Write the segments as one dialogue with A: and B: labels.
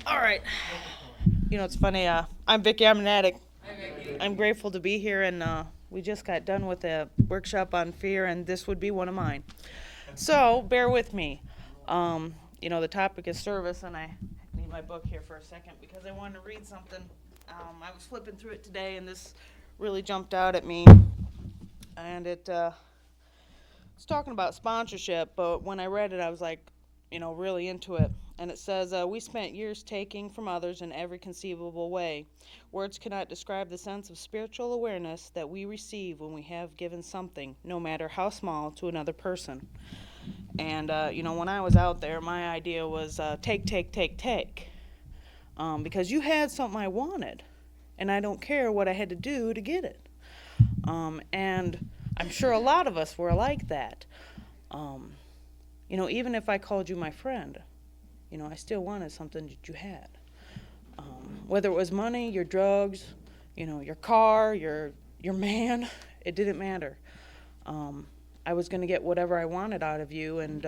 A: All right. You know, it's funny. I'm Vicky. I'm an addict. I'm grateful to be here, and we just got done with a workshop on fear, and this would be one of mine. So bear with me. The topic is service, and I need my book here for a second because I wanted to read something. I was flipping through it today, and this really jumped out at me, and it's talking about sponsorship, but when I read it, I was like, really into it. And it says, we spent years taking from others in every conceivable way. Words cannot describe the sense of spiritual awareness that we receive when we have given something, no matter how small, to another person. And, when I was out there, my idea was take, because you had something I wanted, and I don't care what I had to do to get it. And I'm sure a lot of us were like that. Even if I called you my friend, I still wanted something that you had. Whether it was money, your drugs, your car, your man, it didn't matter. I was going to get whatever I wanted out of you, and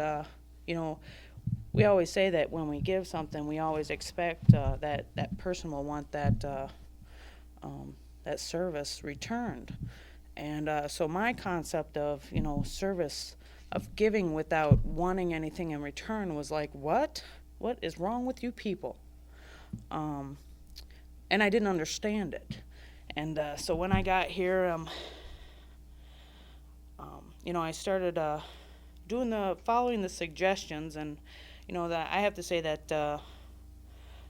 A: we always say that when we give something, we always expect that person will want that service returned. And so my concept of, service, of giving without wanting anything in return was like, what? What is wrong with you people? And I didn't understand it. And so when I got here, I started following the suggestions, and, that I have to say that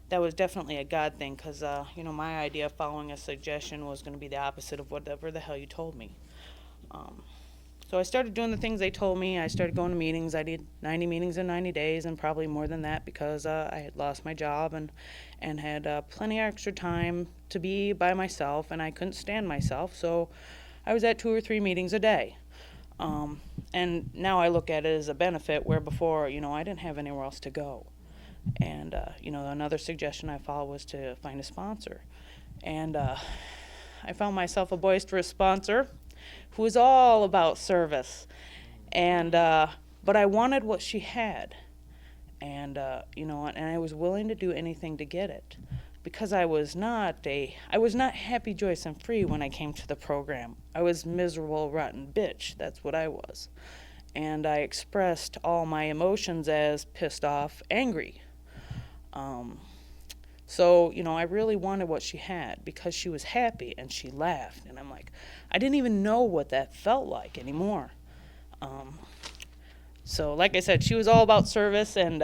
A: that was definitely a God thing, because, my idea of following a suggestion was going to be the opposite of whatever the hell you told me. So I started doing the things they told me. I started going to meetings. I did 90 meetings in 90 days, and probably more than that, because I had lost my job and had plenty of extra time to be by myself, and I couldn't stand myself. So I was at 2 or 3 meetings a day. And now I look at it as a benefit, where before, I didn't have anywhere else to go. And, another suggestion I followed was to find a sponsor. And I found myself a boisterous sponsor who was all about service. And but I wanted what she had. And, and I was willing to do anything to get it. Because I was not happy, joyous, and free when I came to the program. I was miserable, rotten bitch. That's what I was. And I expressed all my emotions as pissed off, angry. So, I really wanted what she had, because she was happy and she laughed. And I'm like, I didn't even know what that felt like anymore. So like I said, she was all about service. And,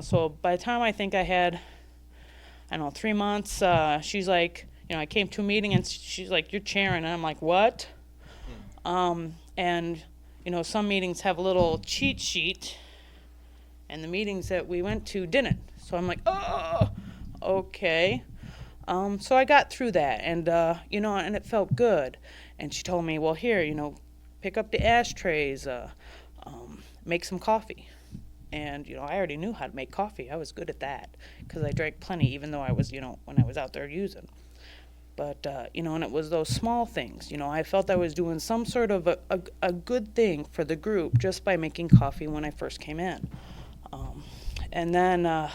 A: so by the time I think I had, 3 months, she's like, I came to a meeting and she's like, you're chairing. And I'm like, what? And, some meetings have a little cheat sheet, and the meetings that we went to didn't. So I'm like, oh, okay. So I got through that, and, and it felt good. And she told me, well, here, pick up the ashtrays, make some coffee. And, I already knew how to make coffee. I was good at that, because I drank plenty, even though I was, when I was out there using. But, and it was those small things. I felt I was doing some sort of a good thing for the group just by making coffee when I first came in. And then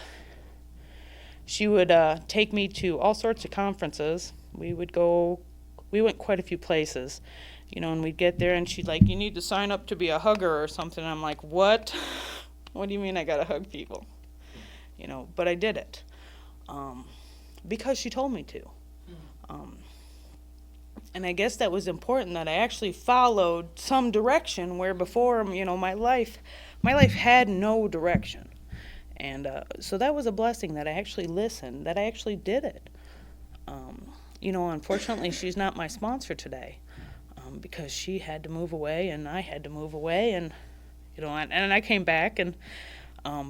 A: she would take me to all sorts of conferences. We went quite a few places, and we'd get there, and she'd like, you need to sign up to be a hugger or something. And I'm like, what? What do you mean I gotta hug people? But I did it because she told me to. And I guess that was important, that I actually followed some direction, where before, my life had no direction. And so that was a blessing, that I actually listened, that I actually did it. Unfortunately, she's not my sponsor today, because she had to move away, and I had to move away, and and I came back, and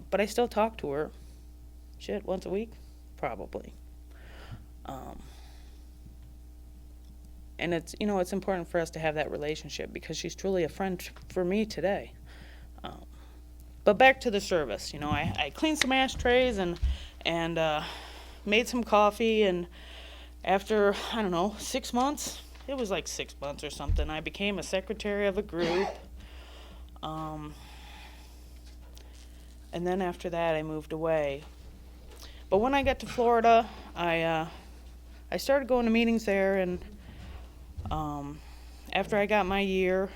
A: but I still talk to her, once a week, probably. And it's, it's important for us to have that relationship, because she's truly a friend for me today. But back to the service, I cleaned some ashtrays and made some coffee, and after, 6 months, it was like 6 months or something, I became a secretary of a group. And then after that, I moved away. But when I got to Florida, I started going to meetings there, and after I got my year,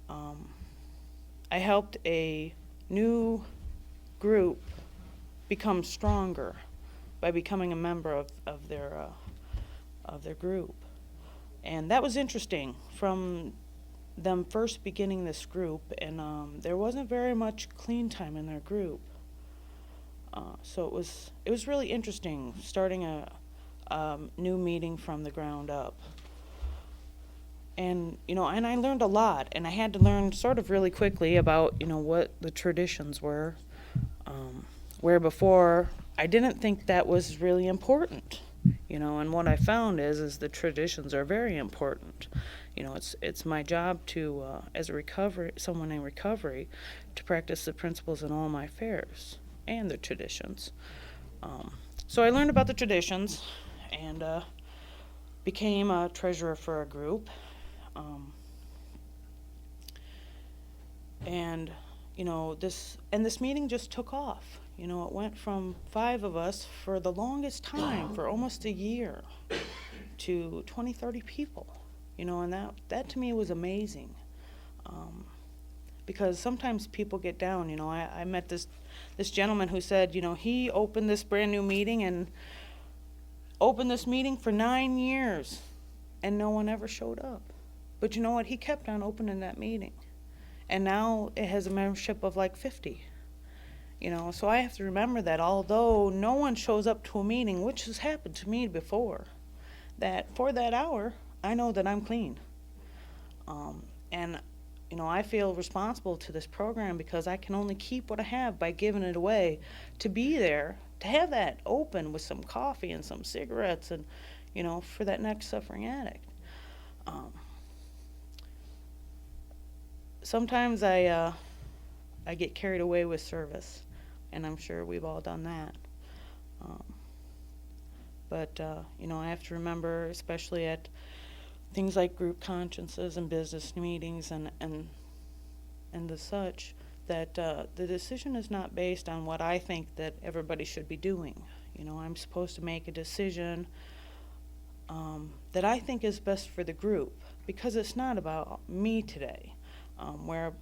A: I helped a new group become stronger by becoming a member of their group. And that was interesting from them first beginning this group, and there wasn't very much clean time in their group. So it was really interesting starting a new meeting from the ground up. And and I learned a lot, and I had to learn sort of really quickly about what the traditions were, where before I didn't think that was really important. And what I found is the traditions are very important. It's my job to, as someone in recovery, to practice the principles in all my affairs and the traditions. So I learned about the traditions and became a treasurer for a group. And this meeting just took off. It went from 5 of us for the longest time, for almost a year, to 20, 30 people. And that to me was amazing. Because sometimes people get down. I met this gentleman who said, he opened this brand new meeting and opened this meeting for 9 years, and no one ever showed up. But you know what? He kept on opening that meeting. And now it has a membership of like 50. So I have to remember that although no one shows up to a meeting, which has happened to me before, that for that hour, I know that I'm clean. And I feel responsible to this program because I can only keep what I have by giving it away. To be there, to have that open with some coffee and some cigarettes and, for that next suffering addict. Sometimes I get carried away with service, and I'm sure we've all done that. But I have to remember, especially at things like group consciences and business meetings and the such, that the decision is not based on what I think that everybody should be doing. I'm supposed to make a decision that I think is best for the group, because it's not about me today. Where,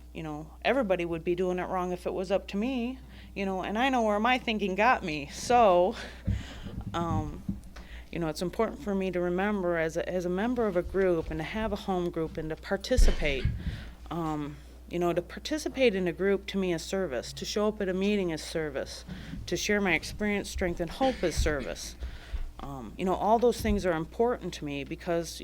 A: everybody would be doing it wrong if it was up to me, and I know where my thinking got me. So, it's important for me to remember as a member of a group and to have a home group and to participate. To participate in a group to me is service. To show up at a meeting is service. To share my experience, strength, and hope is service. All those things are important to me because,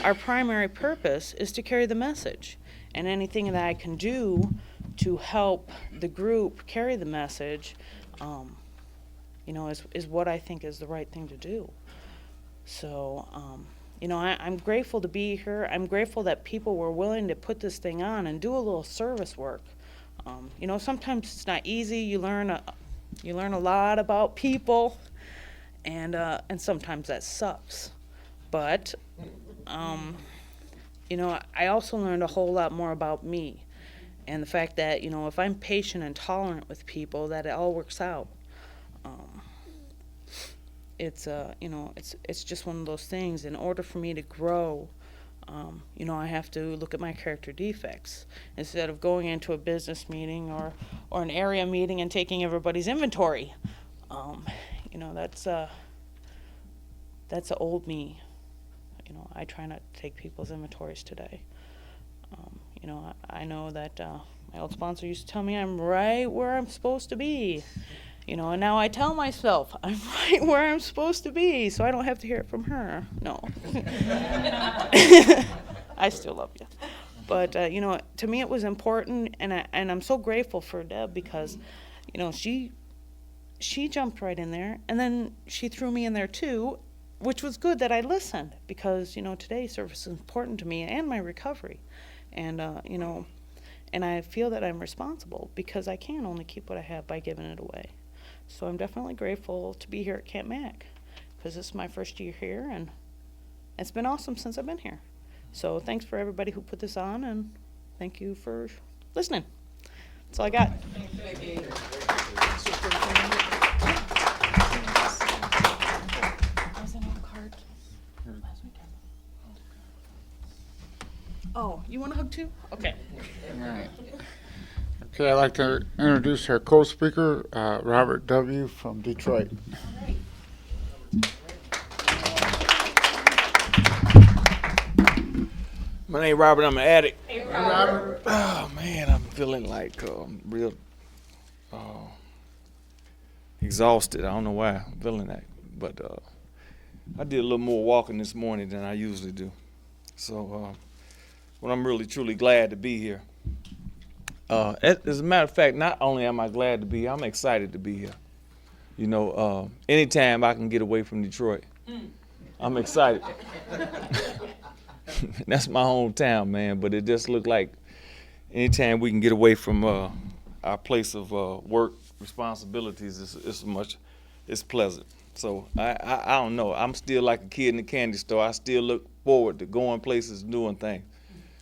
A: our primary purpose is to carry the message. And anything that I can do to help the group carry the message, is what I think is the right thing to do. So, I'm grateful to be here. I'm grateful that people were willing to put this thing on and do a little service work. Sometimes it's not easy. You learn a lot about people, and sometimes that sucks. But I also learned a whole lot more about me, and the fact that if I'm patient and tolerant with people, that it all works out. It's just one of those things. In order for me to grow, I have to look at my character defects instead of going into a business meeting or an area meeting and taking everybody's inventory. That's the old me. I try not to take people's inventories today. I know that my old sponsor used to tell me I'm right where I'm supposed to be. And now I tell myself I'm right where I'm supposed to be, so I don't have to hear it from her. No. I still love you. But, to me it was important, and I'm so grateful for Deb because, she jumped right in there, and then she threw me in there too, which was good that I listened because, today service is important to me and my recovery. And, and I feel that I'm responsible because I can only keep what I have by giving it away. So I'm definitely grateful to be here at Camp Mac because this is my first year here, and it's been awesome since I've been here. So thanks for everybody who put this on, and thank you for listening. That's all I got.
B: Thank you.
A: too? Okay.
B: All right. Okay, I'd like to introduce our co-speaker, Robert W. from Detroit.
C: My name Robert. I'm an addict.
A: Hey, Robert.
C: Oh man, I'm feeling like real exhausted. I don't know why I'm feeling that, but I did a little more walking this morning than I usually do. So, well, I'm really truly glad to be here. As a matter of fact, not only am I glad to be here, I'm excited to be here. You know, anytime I can get away from Detroit, I'm excited. That's my hometown, man. But it just looked like anytime we can get away from our place of work responsibilities, it's pleasant. So I don't know. I'm still like a kid in the candy store. I still look forward to going places, doing things,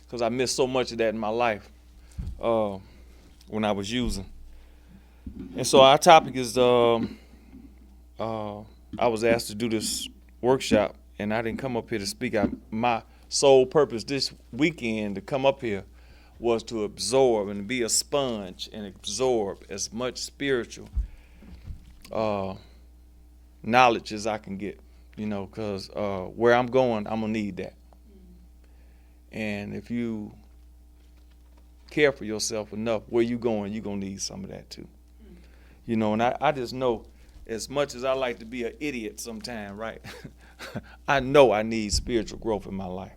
C: because I missed so much of that in my life when I was using. And so our topic is I was asked to do this workshop, and I didn't come up here to speak. My sole purpose this weekend to come up here was to absorb and be a sponge and absorb as much spiritual knowledge as I can get, you know, because where I'm going, I'm going to need that. And if you care for yourself enough, where you going, you're going to need some of that too. You know, and I just know, as much as I like to be an idiot sometime, right? I know I need spiritual growth in my life.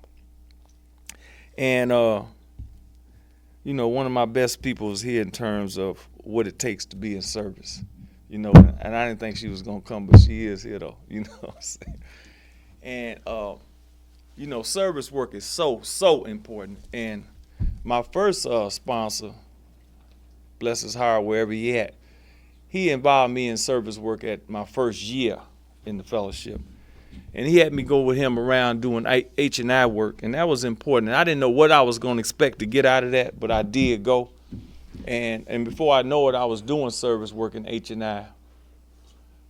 C: And, you know, one of my best people is here in terms of what it takes to be in service, you know, and I didn't think she was going to come, but she is here though, you know what I'm saying? And, you know, service work is so important. And my first sponsor, bless his heart, wherever he at, he involved me in service work at my first year in the fellowship. And he had me go with him around doing H&I work, and that was important. And I didn't know what I was going to expect to get out of that, but I did go. And before I know it, I was doing service work in H&I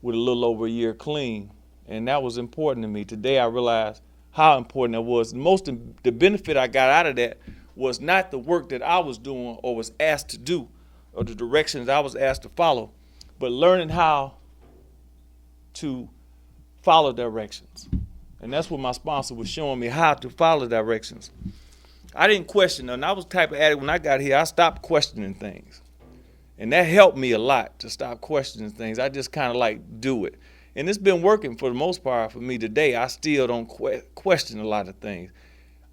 C: with a little over a year clean, and that was important to me. Today I realized how important that was. The benefit I got out of that was not the work that I was doing or was asked to do or the directions I was asked to follow, but learning how to follow directions. And that's what my sponsor was showing me, how to follow directions. I didn't question them. I was the type of addict when I got here, I stopped questioning things. And that helped me a lot to stop questioning things. I just kind of like do it. And it's been working for the most part for me today. I still don't question a lot of things.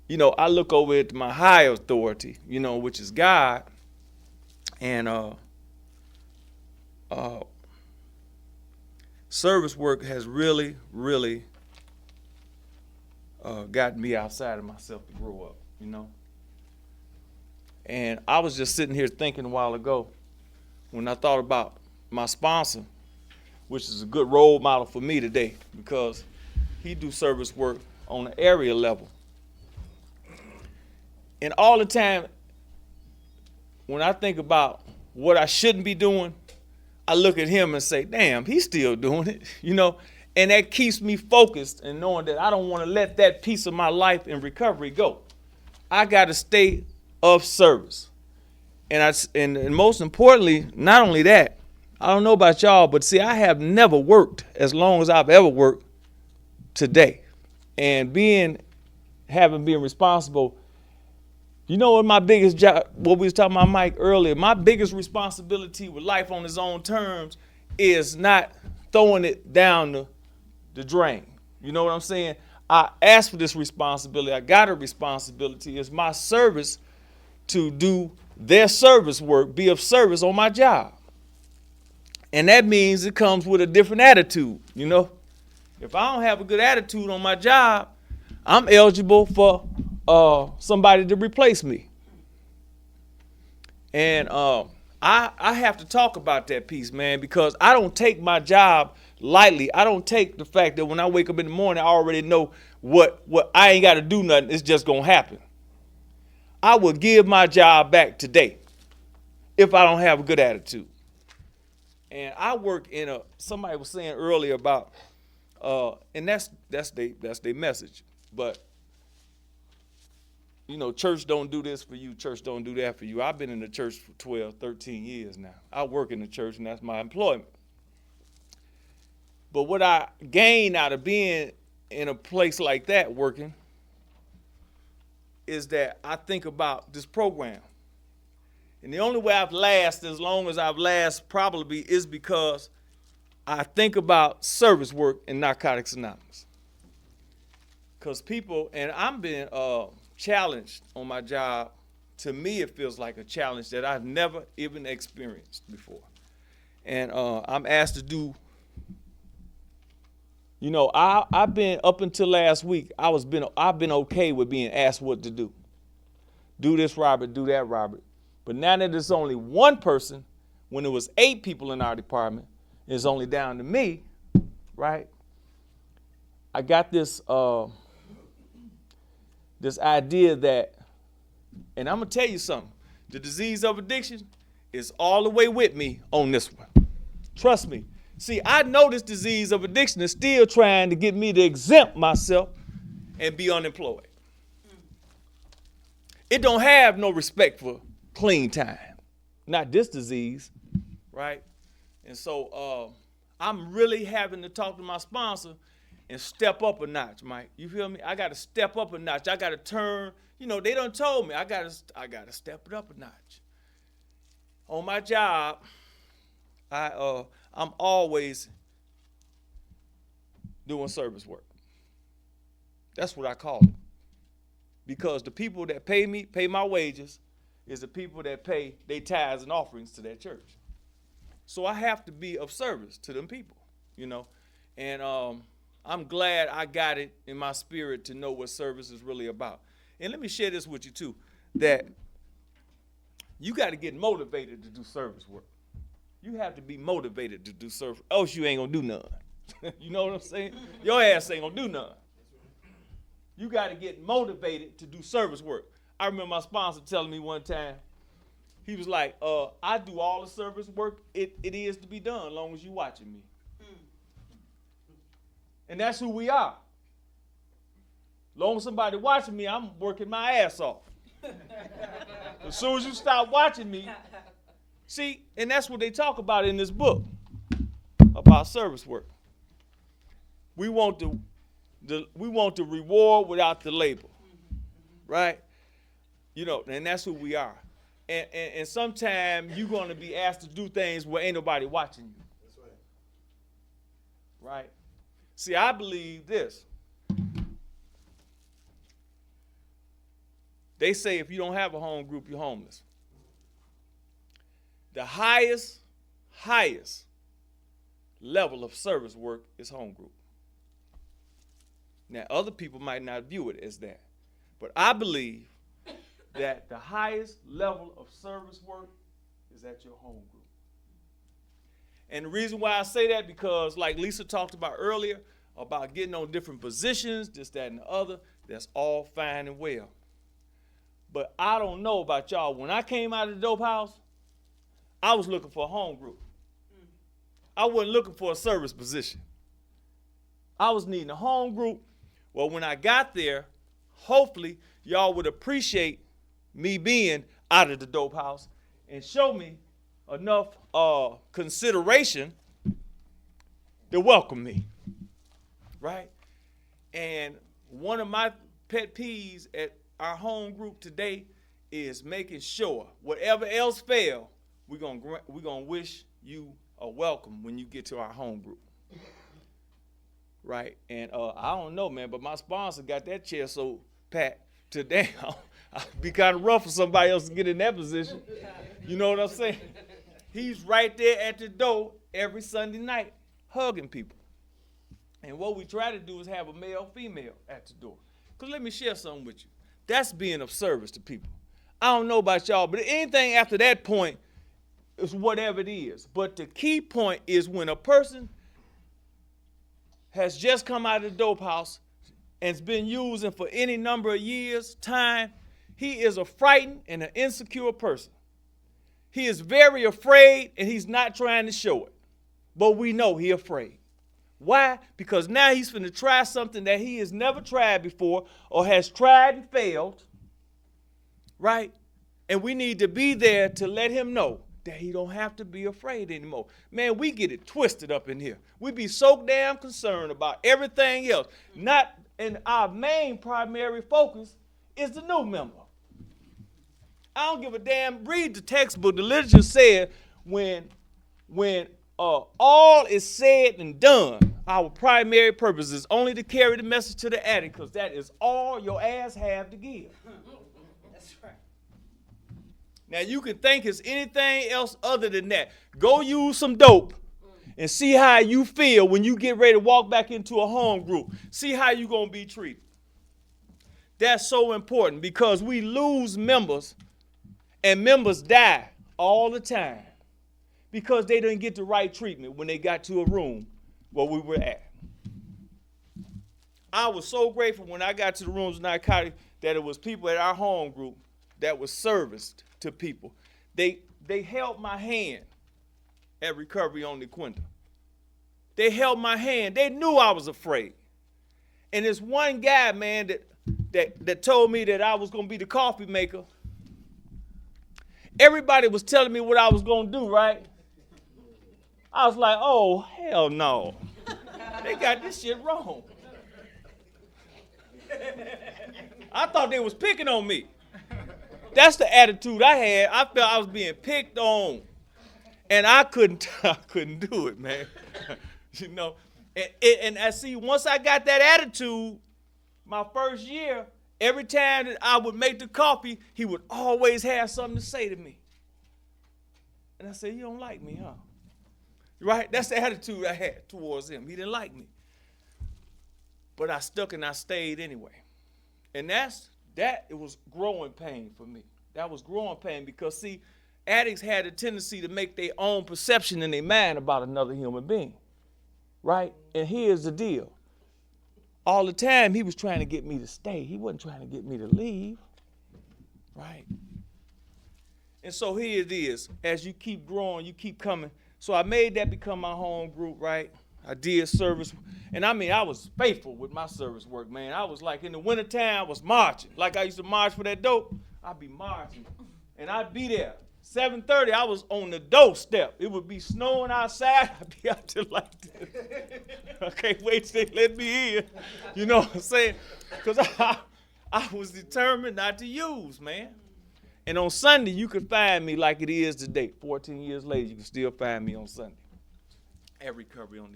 C: You know, I look over at my higher authority, you know, which is God. And service work has really gotten me outside of myself to grow up, you know. And I was just sitting here thinking a while ago when I thought about my sponsor, which is a good role model for me today because he do service work on an area level. And all the time, when I think about what I shouldn't be doing, I look at him and say, damn, he's still doing it, you know, and that keeps me focused and knowing that I don't want to let that piece of my life in recovery go. I got to stay of service. And most importantly, not only that, I don't know about y'all, but see, I have never worked as long as I've ever worked today. And having been responsible, you know what my biggest job, what we was talking about Mike earlier, my biggest responsibility with life on its own terms is not throwing it down the drain. You know what I'm saying? I asked for this responsibility. I got a responsibility. It's my service to do their service work, be of service on my job. And that means it comes with a different attitude, you know? If I don't have a good attitude on my job, I'm eligible for somebody to replace me. And I have to talk about that piece, man, because I don't take my job lightly. I don't take the fact that when I wake up in the morning, I already know what I ain't got to do nothing. It's just going to happen. I will give my job back today if I don't have a good attitude. And I work in somebody was saying earlier about, and that's their message. But church don't do this for you, church don't do that for you. I've been in the church for 12, 13 years now. I work in the church, and that's my employment. But what I gain out of being in a place like that working is that I think about this program. And the only way I've lasted as long as I've lasted probably is because I think about service work in Narcotics Anonymous. Because people, and I'm being challenged on my job. To me, it feels like a challenge that I've never even experienced before. And I'm asked to do, I've been, up until last week, I've been okay with being asked what to do. Do this, Robert, do that, Robert. But now that there's only one person, when there was 8 people in our department, it's only down to me, right? I got this this idea that, and I'm gonna tell you something, the disease of addiction is all the way with me on this one. Trust me. See, I know this disease of addiction is still trying to get me to exempt myself and be unemployed. It don't have no respect for clean time. Not this disease, right? And so I'm really having to talk to my sponsor and step up a notch, Mike. You feel me? I got to step up a notch. I got to turn, they done told me I got to step it up a notch. On my job, I'm always doing service work. That's what I call it. Because the people that pay my wages, is the people that pay their tithes and offerings to that church. So I have to be of service to them people, And I'm glad I got it in my spirit to know what service is really about. And let me share this with you too, that you got to get motivated to do service work. You have to be motivated to do service, else you ain't gonna do none. You know what I'm saying? Your ass ain't gonna do none. You got to get motivated to do service work. I remember my sponsor telling me one time, he was like, I do all the service work it is to be done as long as you watching me. And that's who we are. Long as somebody watching me, I'm working my ass off. As soon as you stop watching me, see, and that's what they talk about in this book about service work. We want the reward without the label, right? And that's who we are. And sometimes you're going to be asked to do things where ain't nobody watching you. That's right. Right? See, I believe this. They say if you don't have a home group, you're homeless. The highest level of service work is home group. Now, other people might not view it as that. But I believe that the highest level of service work is at your home group. And the reason why I say that, because like Lisa talked about earlier, about getting on different positions, this, that, and the other, that's all fine and well. But I don't know about y'all. When I came out of the dope house, I was looking for a home group. I wasn't looking for a service position. I was needing a home group. Well, when I got there, hopefully y'all would appreciate me being out of the dope house and show me enough consideration to welcome me, right? And one of my pet peeves at our home group today is making sure whatever else fail, we're gonna wish you a welcome when you get to our home group, right? And I don't know, man, but my sponsor got that chair so packed today. I'd be kind of rough for somebody else to get in that position. You know what I'm saying? He's right there at the door every Sunday night hugging people. And what we try to do is have a male, female at the door. Because let me share something with you. That's being of service to people. I don't know about y'all, but anything after that point is whatever it is. But the key point is when a person has just come out of the dope house and has been using for any number of years, time, he is a frightened and an insecure person. He is very afraid and he's not trying to show it. But we know he's afraid. Why? Because now he's finna try something that he has never tried before or has tried and failed, right? And we need to be there to let him know that he don't have to be afraid anymore. Man, we get it twisted up in here. We be so damn concerned about everything else. Not, and our main primary focus is the new member. I don't give a damn. Read the textbook. The literature said when all is said and done, our primary purpose is only to carry the message to the addict, because that is all your ass have to give.
A: That's right.
C: Now, you can think it's anything else other than that. Go use some dope and see how you feel when you get ready to walk back into a home group. See how you're going to be treated. That's so important, because we lose members and members die all the time because they didn't get the right treatment when they got to a room where we were at. I was so grateful when I got to the rooms of narcotics that it was people at our home group that was serviced to people. They held my hand at Recovery on Nequinta. They held my hand. They knew I was afraid. And this one guy, man, that told me that I was going to be the coffee maker. Everybody was telling me what I was going to do, right? I was like, oh, hell no. They got this shit wrong. I thought they was picking on me. That's the attitude I had. I felt I was being picked on. And I couldn't do it, man. You know, and I see, once I got that attitude, my first year, every time that I would make the coffee, he would always have something to say to me. And I said, you don't like me, huh? Right? That's the attitude I had towards him. He didn't like me. But I stuck and I stayed anyway. And it was growing pain for me. That was growing pain because, see, addicts had a tendency to make their own perception in their mind about another human being. Right? And here's the deal. All the time, he was trying to get me to stay. He wasn't trying to get me to leave. Right? And so here it is. As you keep growing, you keep coming. So I made that become my home group, right? I did service. And I mean, I was faithful with my service work, man. I was like, in the wintertime, I was marching. Like I used to march for that dope. I'd be marching. And I'd be there. 7:30, I was on the doorstep. It would be snowing outside. I'd be out there like this. I can't wait till they let me in. You know what I'm saying? Because I was determined not to use, man. And on Sunday, you could find me like it is today. 14 years later, you can still find me on Sunday at Recovery on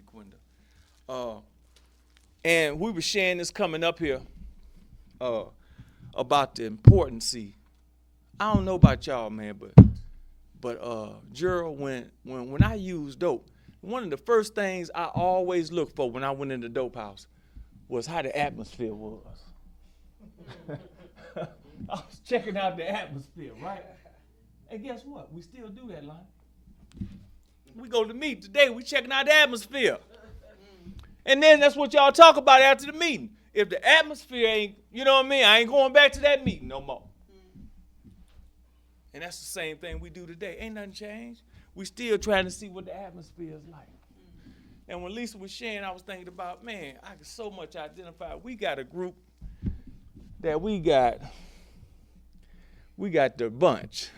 C: Nequinta. And we were sharing this coming up here about the importance. See, I don't know about y'all, man, but Gerald, when I used dope, one of the first things I always looked for when I went in the dope house was how the atmosphere was. I was checking out the atmosphere, right? And guess what? We still do that, Lonnie. We go to meet today, we checking out the atmosphere. And then that's what y'all talk about after the meeting. If the atmosphere ain't, you know what I mean, I ain't going back to that meeting no more. And that's the same thing we do today. Ain't nothing changed. We still trying to see what the atmosphere is like. And when Lisa was sharing, I was thinking about, man, I can so much identify. We got a group that we got the bunch.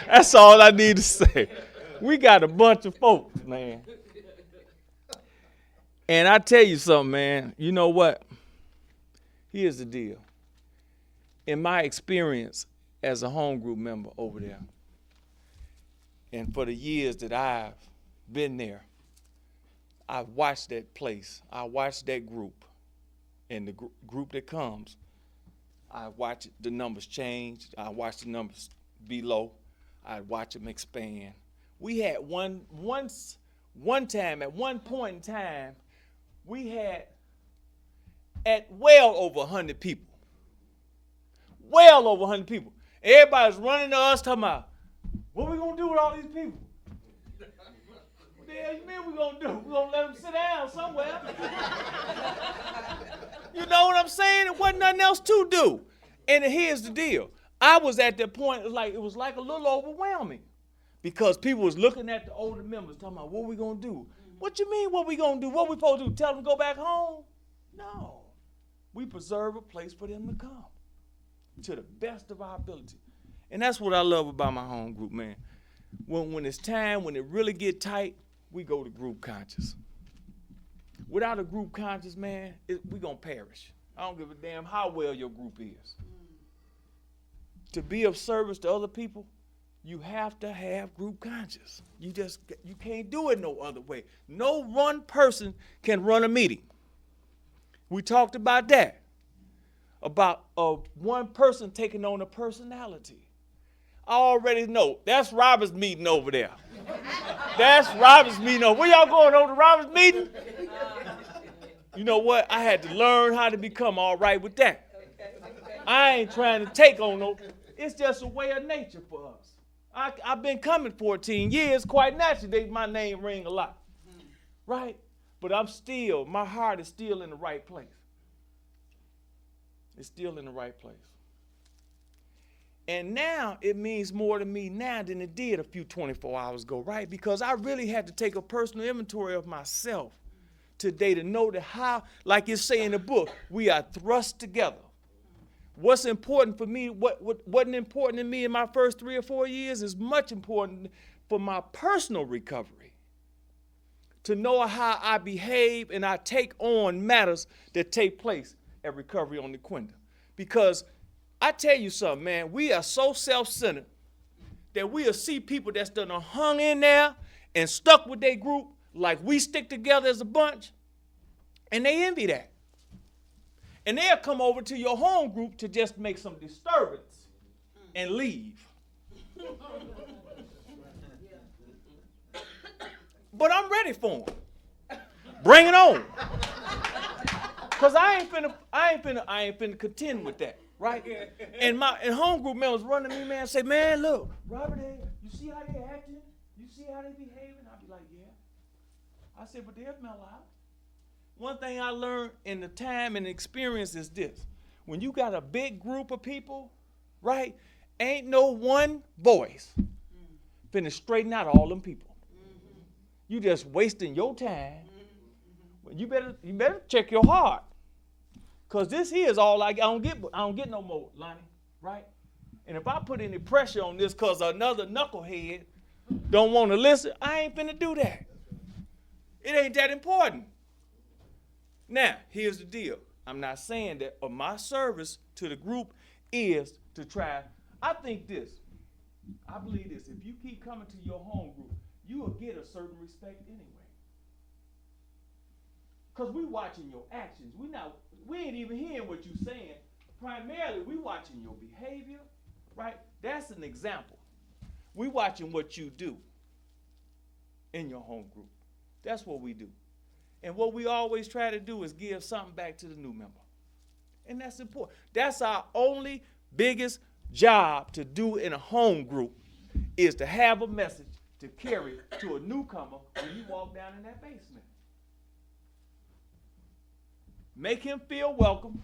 C: That's all I need to say. We got a bunch of folks, man. And I tell you something, man. You know what? Here's the deal. In my experience as a home group member over there, and for the years that I've been there, I've watched that place. I watched that group. And the group that comes, I watch the numbers change. I watch the numbers be low. I watch them expand. We had one time, at one point in time, we had at well over 100 people. Well over 100 people. Everybody's running to us talking about, what we gonna do with all these people? What the hell you mean we gonna do? We gonna let them sit down somewhere. You know what I'm saying? It wasn't nothing else to do. And here's the deal. I was at that point, it was like a little overwhelming. Because people was looking at the older members talking about, what we gonna do? What you mean what we gonna do? What we supposed to do? Tell them to go back home? No. We preserve a place for them to come. to the best of our ability. And that's what I love about my home group, man. When it's time, when it really get tight, we go to group conscious. Without a group conscious, man, we gonna perish. I don't give a damn how well your group is. To be of service to other people, you have to have group conscious. You can't do it no other way. No one person can run a meeting. We talked about that. About one person taking on a personality. I already know. That's Robert's meeting over there. That's Robert's meeting over. Where y'all going, over to Robert's meeting? You know what? I had to learn how to become all right with that. I ain't trying to take on no. It's just a way of nature for us. I've been coming 14 years. Quite naturally, my name ring a lot. Right? But my heart is still in the right place. It's still in the right place. And now it means more to me now than it did a few 24 hours ago, right? Because I really had to take a personal inventory of myself today to know that how, like it say in the book, we are thrust together. What's important for me, what wasn't important to me in my first 3 or 4 years is much important for my personal recovery. To know how I behave and I take on matters that take place at Recovery on Nequinta. Because I tell you something, man, we are so self-centered that we'll see people that's done hung in there and stuck with their group like we stick together as a bunch, and they envy that. And they'll come over to your home group to just make some disturbance and leave. But I'm ready for them. Bring it on. Cause I ain't finna contend with that, right? And home group members running to me, man, say, man, look, Robert, you see how they acting? You see how they behaving? I'll be like, yeah. I said, but they'll mellow out. One thing I learned in the time and experience is this. When you got a big group of people, right, ain't no one voice finna straighten out all them people. You just wasting your time. You better check your heart. Cause this here is all I don't get no more, Lonnie, right? And if I put any pressure on this cause another knucklehead don't want to listen, I ain't finna do that. It ain't that important. Now, here's the deal. I'm not saying that my service to the group is to try. I think this. I believe this. If you keep coming to your home group, you will get a certain respect anyway. Because we watching your actions. We ain't even hearing what you're saying. Primarily, we watching your behavior, right? That's an example. We watching what you do in your home group. That's what we do. And what we always try to do is give something back to the new member. And that's important. That's our only biggest job to do in a home group is to have a message to carry to a newcomer when you walk down in that basement. Make him feel welcome.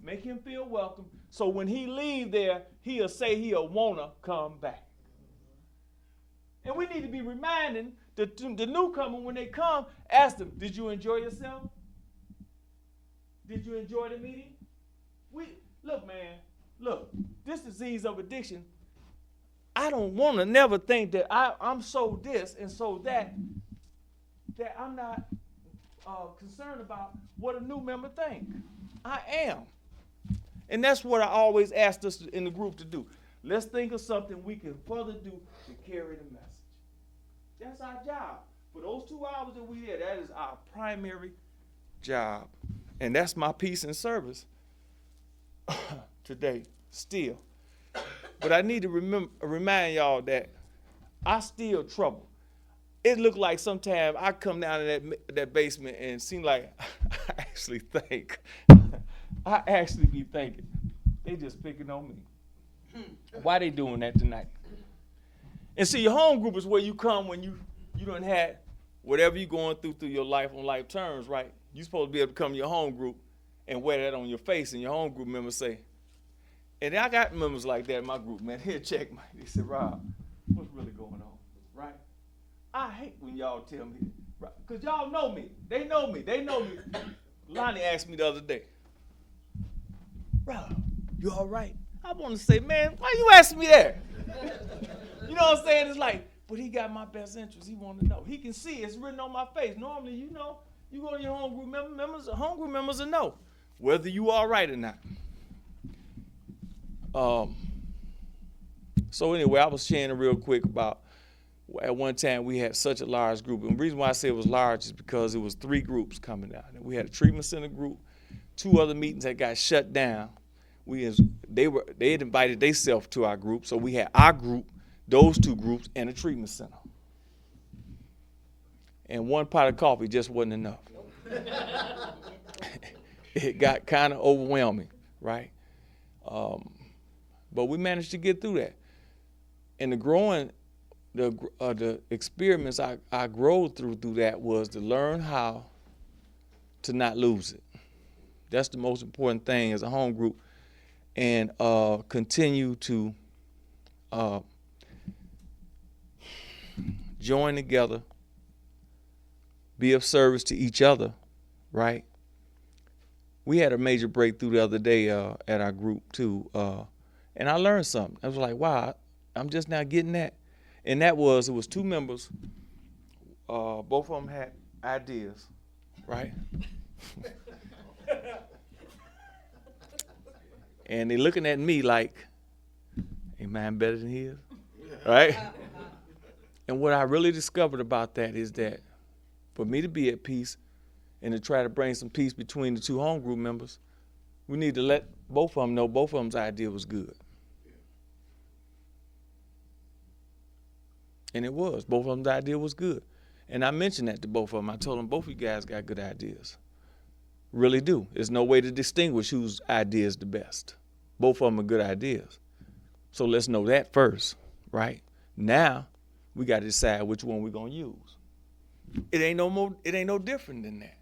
C: Make him feel welcome. So when he leave there, he'll say he'll wanna come back. And we need to be reminding the newcomer when they come, ask them, did you enjoy yourself? Did you enjoy the meeting? Look, man, this disease of addiction, I don't want to never think that I'm so this and so that I'm not concerned about what a new member think. I am. And that's what I always asked us in the group to do. Let's think of something we can further do to carry the message. That's our job. For those 2 hours that we there, that is our primary job. And that's my piece in service today, still. But I need to remind y'all that I still trouble. It look like sometimes I come down in that basement and seem like I actually be thinking, they just picking on me. Why they doing that tonight? And see, your home group is where you come when you done had whatever you going through your life on life terms, right? You supposed to be able to come to your home group and wear that on your face, and your home group members say, and I got members like that in my group, man. Here, check, man. They said, Rob, what's really going on, right? I hate when y'all tell me, right? Because y'all know me. They know me. Lonnie asked me the other day, Rob, You all right? I want to say, man, why you asking me that? You know what I'm saying? It's like, but he got my best interest. He want to know. He can see it's written on my face. Normally, you know, you go to your home group members will know whether you all right or not. So anyway, I was sharing real quick about at one time we had such a large group. And the reason why I say it was large is because it was 3 groups coming out. We had a treatment center group, 2 other meetings that got shut down. They had invited themselves to our group, so we had our group, those 2 groups, and a treatment center. And 1 pot of coffee just wasn't enough. It got kind of overwhelming, right? But we managed to get through that. And the experiments I grew through that was to learn how to not lose it. That's the most important thing as a home group. And continue to join together, be of service to each other, right? We had a major breakthrough the other day at our group too, and I learned something. I was like, wow, I'm just now getting that. And it was 2 members, both of them had ideas, right? And they looking at me like, ain't mine better than his, right? And what I really discovered about that is that for me to be at peace and to try to bring some peace between the 2 home group members, we need to let both of them know both of them's idea was good. And it was. Both of them's idea was good. And I mentioned that to both of them. I told them both of you guys got good ideas. Really do. There's no way to distinguish whose idea is the best. Both of them are good ideas. So let's know that first, right? Now we got to decide which one we're gonna use. It ain't no different than that.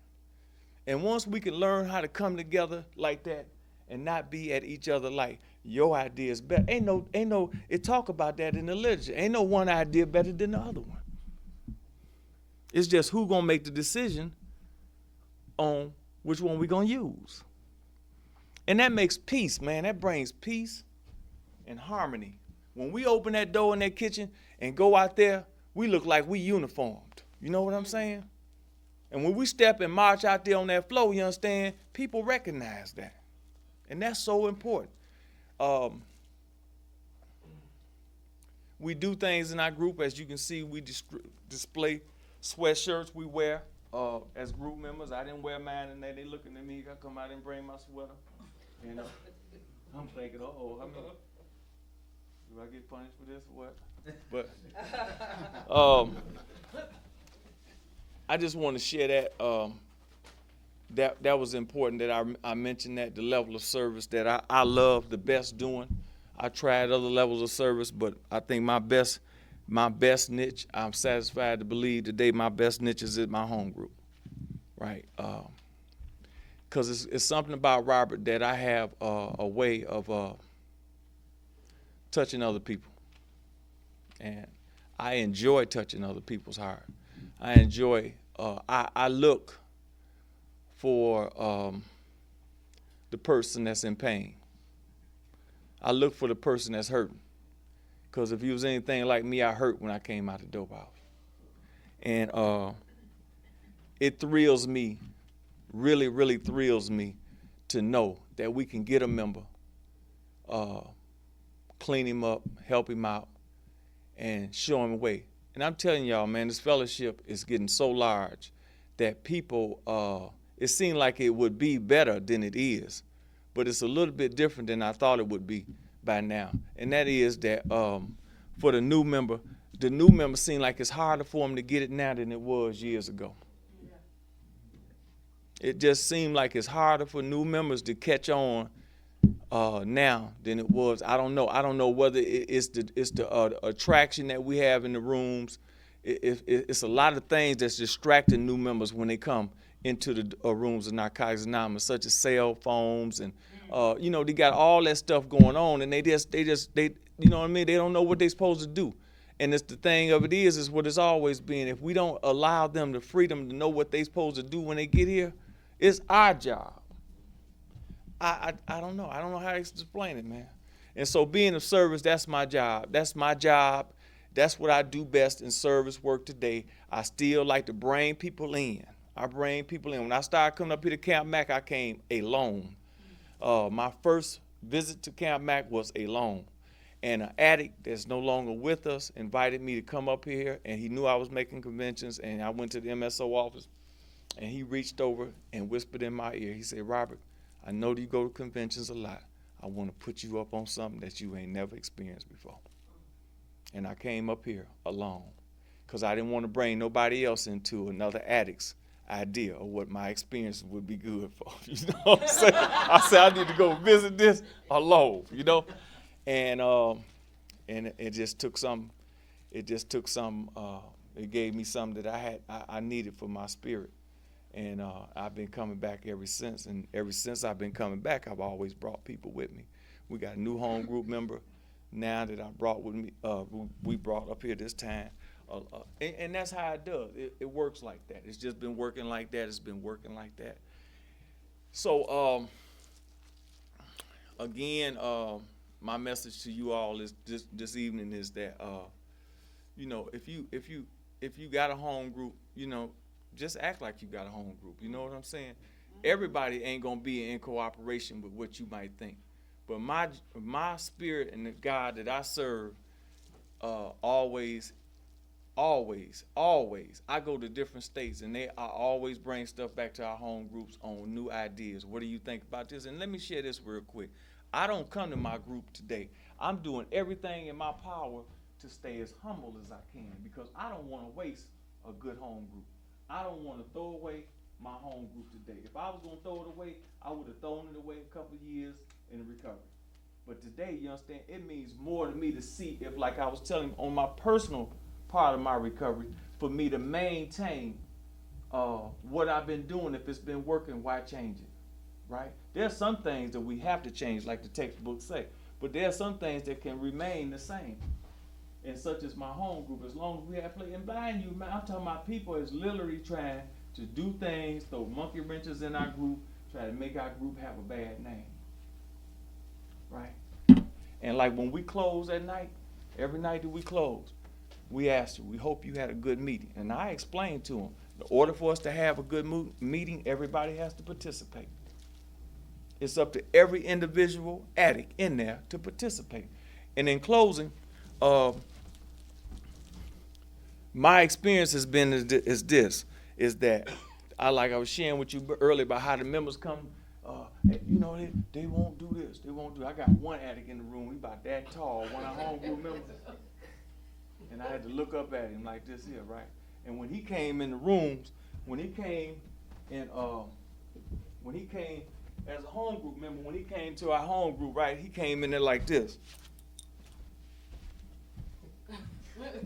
C: And once we can learn how to come together like that and not be at each other like your idea is better. It talk about that in the literature. Ain't no one idea better than the other one. It's just who gonna make the decision on which one we gonna use. And that makes peace, man. That brings peace and harmony. When we open that door in that kitchen and go out there, we look like we uniformed. You know what I'm saying? And when we step and march out there on that floor, you understand, people recognize that. And that's so important. We do things in our group. As you can see, we display sweatshirts we wear as group members. I didn't wear mine, and they looking at me. I come out and bring my sweater. And I'm thinking, do I get punished for this or what? But I just want to share that. That was important that I mentioned that, the level of service that I love the best doing. I tried other levels of service, but I think my best niche, I'm satisfied to believe today my best niche is in my home group, right? Because it's something about Robert that I have a way of touching other people. And I enjoy touching other people's heart. I enjoy, I look for the person that's in pain. I look for the person that's hurting. Because if you was anything like me, I hurt when I came out the dope house. And it thrills me, really, really thrills me to know that we can get a member, clean him up, help him out, and show him a way. And I'm telling y'all, man, this fellowship is getting so large that people, it seemed like it would be better than it is, but it's a little bit different than I thought it would be by now. And that is that for the new member seem like it's harder for them to get it now than it was years ago. It just seemed like it's harder for new members to catch on now than it was. I don't know whether it's the attraction that we have in the rooms. It's a lot of things that's distracting new members when they come into the rooms of Narcotics Anonymous, such as cell phones and they got all that stuff going on, and they you know what I mean? They don't know what they're supposed to do. And it's the thing of it is what it's always been. If we don't allow them the freedom to know what they're supposed to do when they get here, it's our job I don't know. I don't know how to explain it, man. And so being of service, that's my job. That's my job. That's what I do best in service work today. I still like to bring people in. I bring people in. When I started coming up here to Camp Mac, I came alone. My first visit to Camp Mac was alone. And an addict that's no longer with us invited me to come up here, and he knew I was making conventions, and I went to the MSO office, and he reached over and whispered in my ear. He said, Robert, I know that you go to conventions a lot. I want to put you up on something that you ain't never experienced before. And I came up here alone because I didn't want to bring nobody else into another addict's idea of what my experience would be good for. You know what I'm saying? I said, I need to go visit this alone, you know? And it just took some, it gave me something that I needed for my spirit. And I've been coming back ever since. And ever since I've been coming back, I've always brought people with me. We got a new home group member now that I brought with me, we brought up here this time. And that's how it does. It works like that. It's just been working like that. It's been working like that. So, again, my message to you all is this evening is that, you know, if you got a home group, you know, just act like you got a home group. You know what I'm saying? Everybody ain't gonna be in cooperation with what you might think. But my spirit and the God that I serve, always, I go to different states and I always bring stuff back to our home groups on new ideas. What do you think about this? And let me share this real quick. I don't come to my group today. I'm doing everything in my power to stay as humble as I can because I don't want to waste a good home group. I don't want to throw away my home group today. If I was going to throw it away, I would have thrown it away a couple of years in recovery. But today, you understand, it means more to me to see if, like I was telling you, on my personal part of my recovery, for me to maintain what I've been doing. If it's been working, why change it, right? There's some things that we have to change, like the textbooks say, but there are some things that can remain the same. And such as my home group, as long as we have play. And mind you, man, I'm talking about people is literally trying to do things, throw monkey wrenches in our group, try to make our group have a bad name. Right? And like when we close at night, every night that we close, we ask you, we hope you had a good meeting. And I explained to them, in order for us to have a good meeting, everybody has to participate. It's up to every individual addict in there to participate. And in closing, my experience has been is that I was sharing with you earlier about how the members come, you know, they won't do this, they won't do. I got one addict in the room, he about that tall, one of our home group members, and I had to look up at him like this here, right? And when he came in the rooms, when he came as a home group member, when he came to our home group, right, he came in there like this.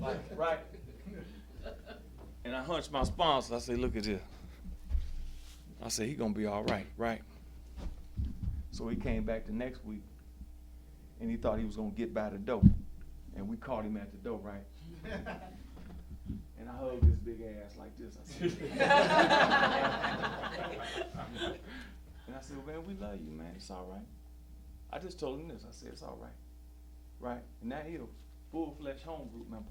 C: Like, right? And I hunched my sponsor. I said, look at this. I said, he gonna be all right, right? So he came back the next week, and he thought he was gonna get by the door. And we caught him at the door, right? And I hugged his big ass like this. I said, and I said, man, we love you, man. It's all right. I just told him this. I said, it's all right. Right? And now he's a full-fledged home group member.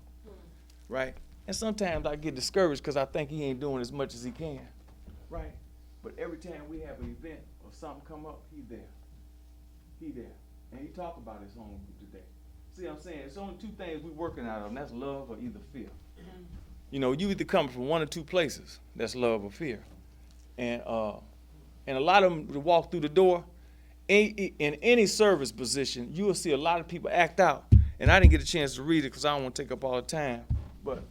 C: Right? And sometimes I get discouraged because I think he ain't doing as much as he can. Right? But every time we have an event or something come up, he's there. He there. And he talk about his home group today. See what I'm saying? It's only two things we're working out of, and that's love or either fear. You know, you either come from one or two places. That's love or fear. And a lot of them to walk through the door, in any service position, you will see a lot of people act out. And I didn't get a chance to read it because I don't want to take up all the time. But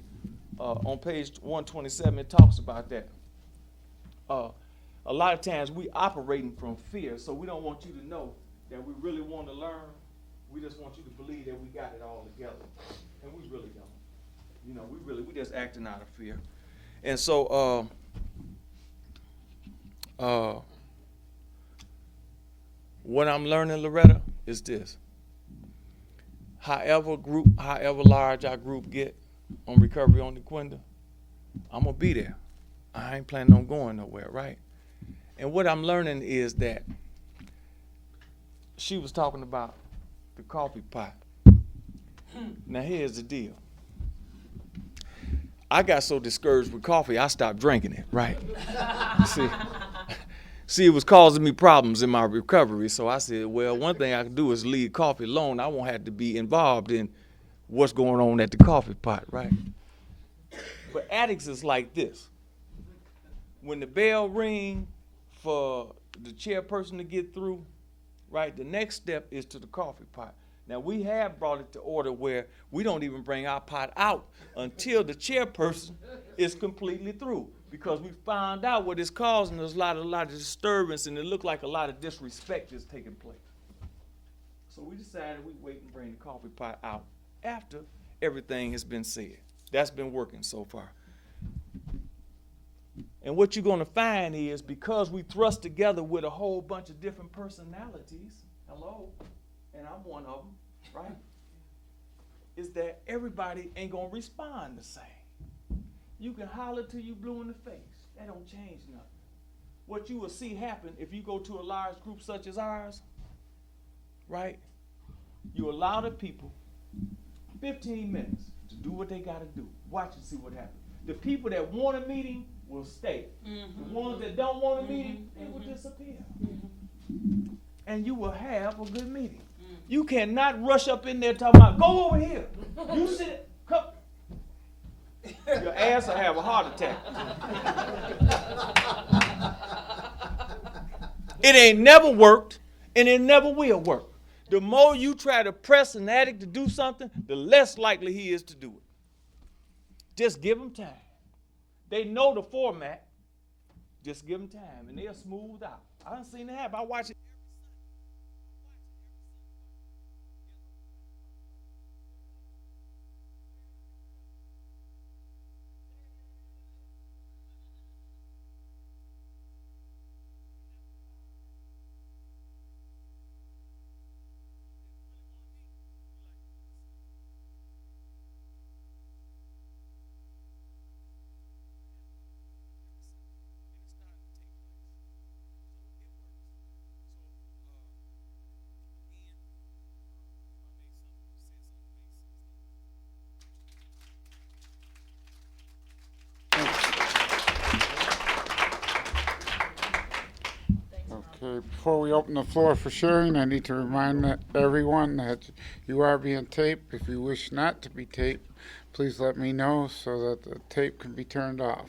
C: on page 127, it talks about that. A lot of times we operating from fear, so we don't want you to know that we really want to learn. We just want you to believe that we got it all together. And we really don't. You know, we just acting out of fear. And so, what I'm learning, Loretta, is this. However large our group get on Recovery on Dequindre, I'm going to be there. I ain't planning on going nowhere, right? And what I'm learning is that she was talking about the coffee pot. Now here's the deal. I got so discouraged with coffee, I stopped drinking it, right? See, it was causing me problems in my recovery. So I said, well, one thing I can do is leave coffee alone. I won't have to be involved in what's going on at the coffee pot, right? But addicts is like this. When the bell ring for the chairperson to get through, right, the next step is to the coffee pot. Now, we have brought it to order where we don't even bring our pot out until the chairperson is completely through, because we found out what is causing us a lot of disturbance, and it looked like a lot of disrespect is taking place. So we decided we'd wait and bring the coffee pot out after everything has been said. That's been working so far. And what you're going to find is, because we thrust together with a whole bunch of different personalities, hello, and I'm one of them, right? Is that everybody ain't gonna respond the same. You can holler till you blue in the face. That don't change nothing. What you will see happen if you go to a large group such as ours, right? You allow the people 15 minutes to do what they gotta do. Watch and see what happens. The people that want a meeting will stay. The ones that don't want a meeting, they will disappear. And you will have a good meeting. You cannot rush up in there talking about, go over here. You sit, come. Your ass will have a heart attack. It ain't never worked, and it never will work. The more you try to press an addict to do something, the less likely he is to do it. Just give him time. They know the format. Just give them time, and they'll smooth out. I done seen it happen. I watch it.
B: Okay, before we open the floor for sharing, I need to remind everyone that you are being taped. If you wish not to be taped, please let me know so that the tape can be turned off.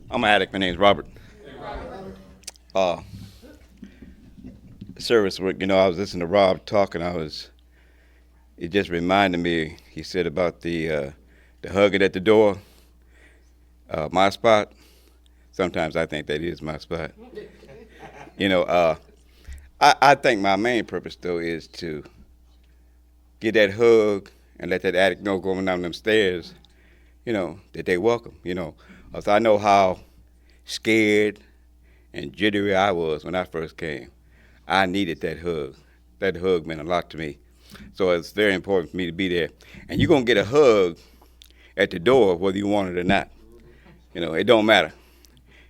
D: I'm an addict. My name's Robert. Service work. You know, I was listening to Rob talking. It just reminded me. He said about the hugging at the door. My spot. Sometimes I think that is my spot. You know, I think my main purpose though is to get that hug and let that addict know going down them stairs, you know, that they welcome. You know, because I know how scared and jittery I was when I first came. I needed that hug. That hug meant a lot to me. So it's very important for me to be there. And you're going to get a hug at the door whether you want it or not. You know, it don't matter.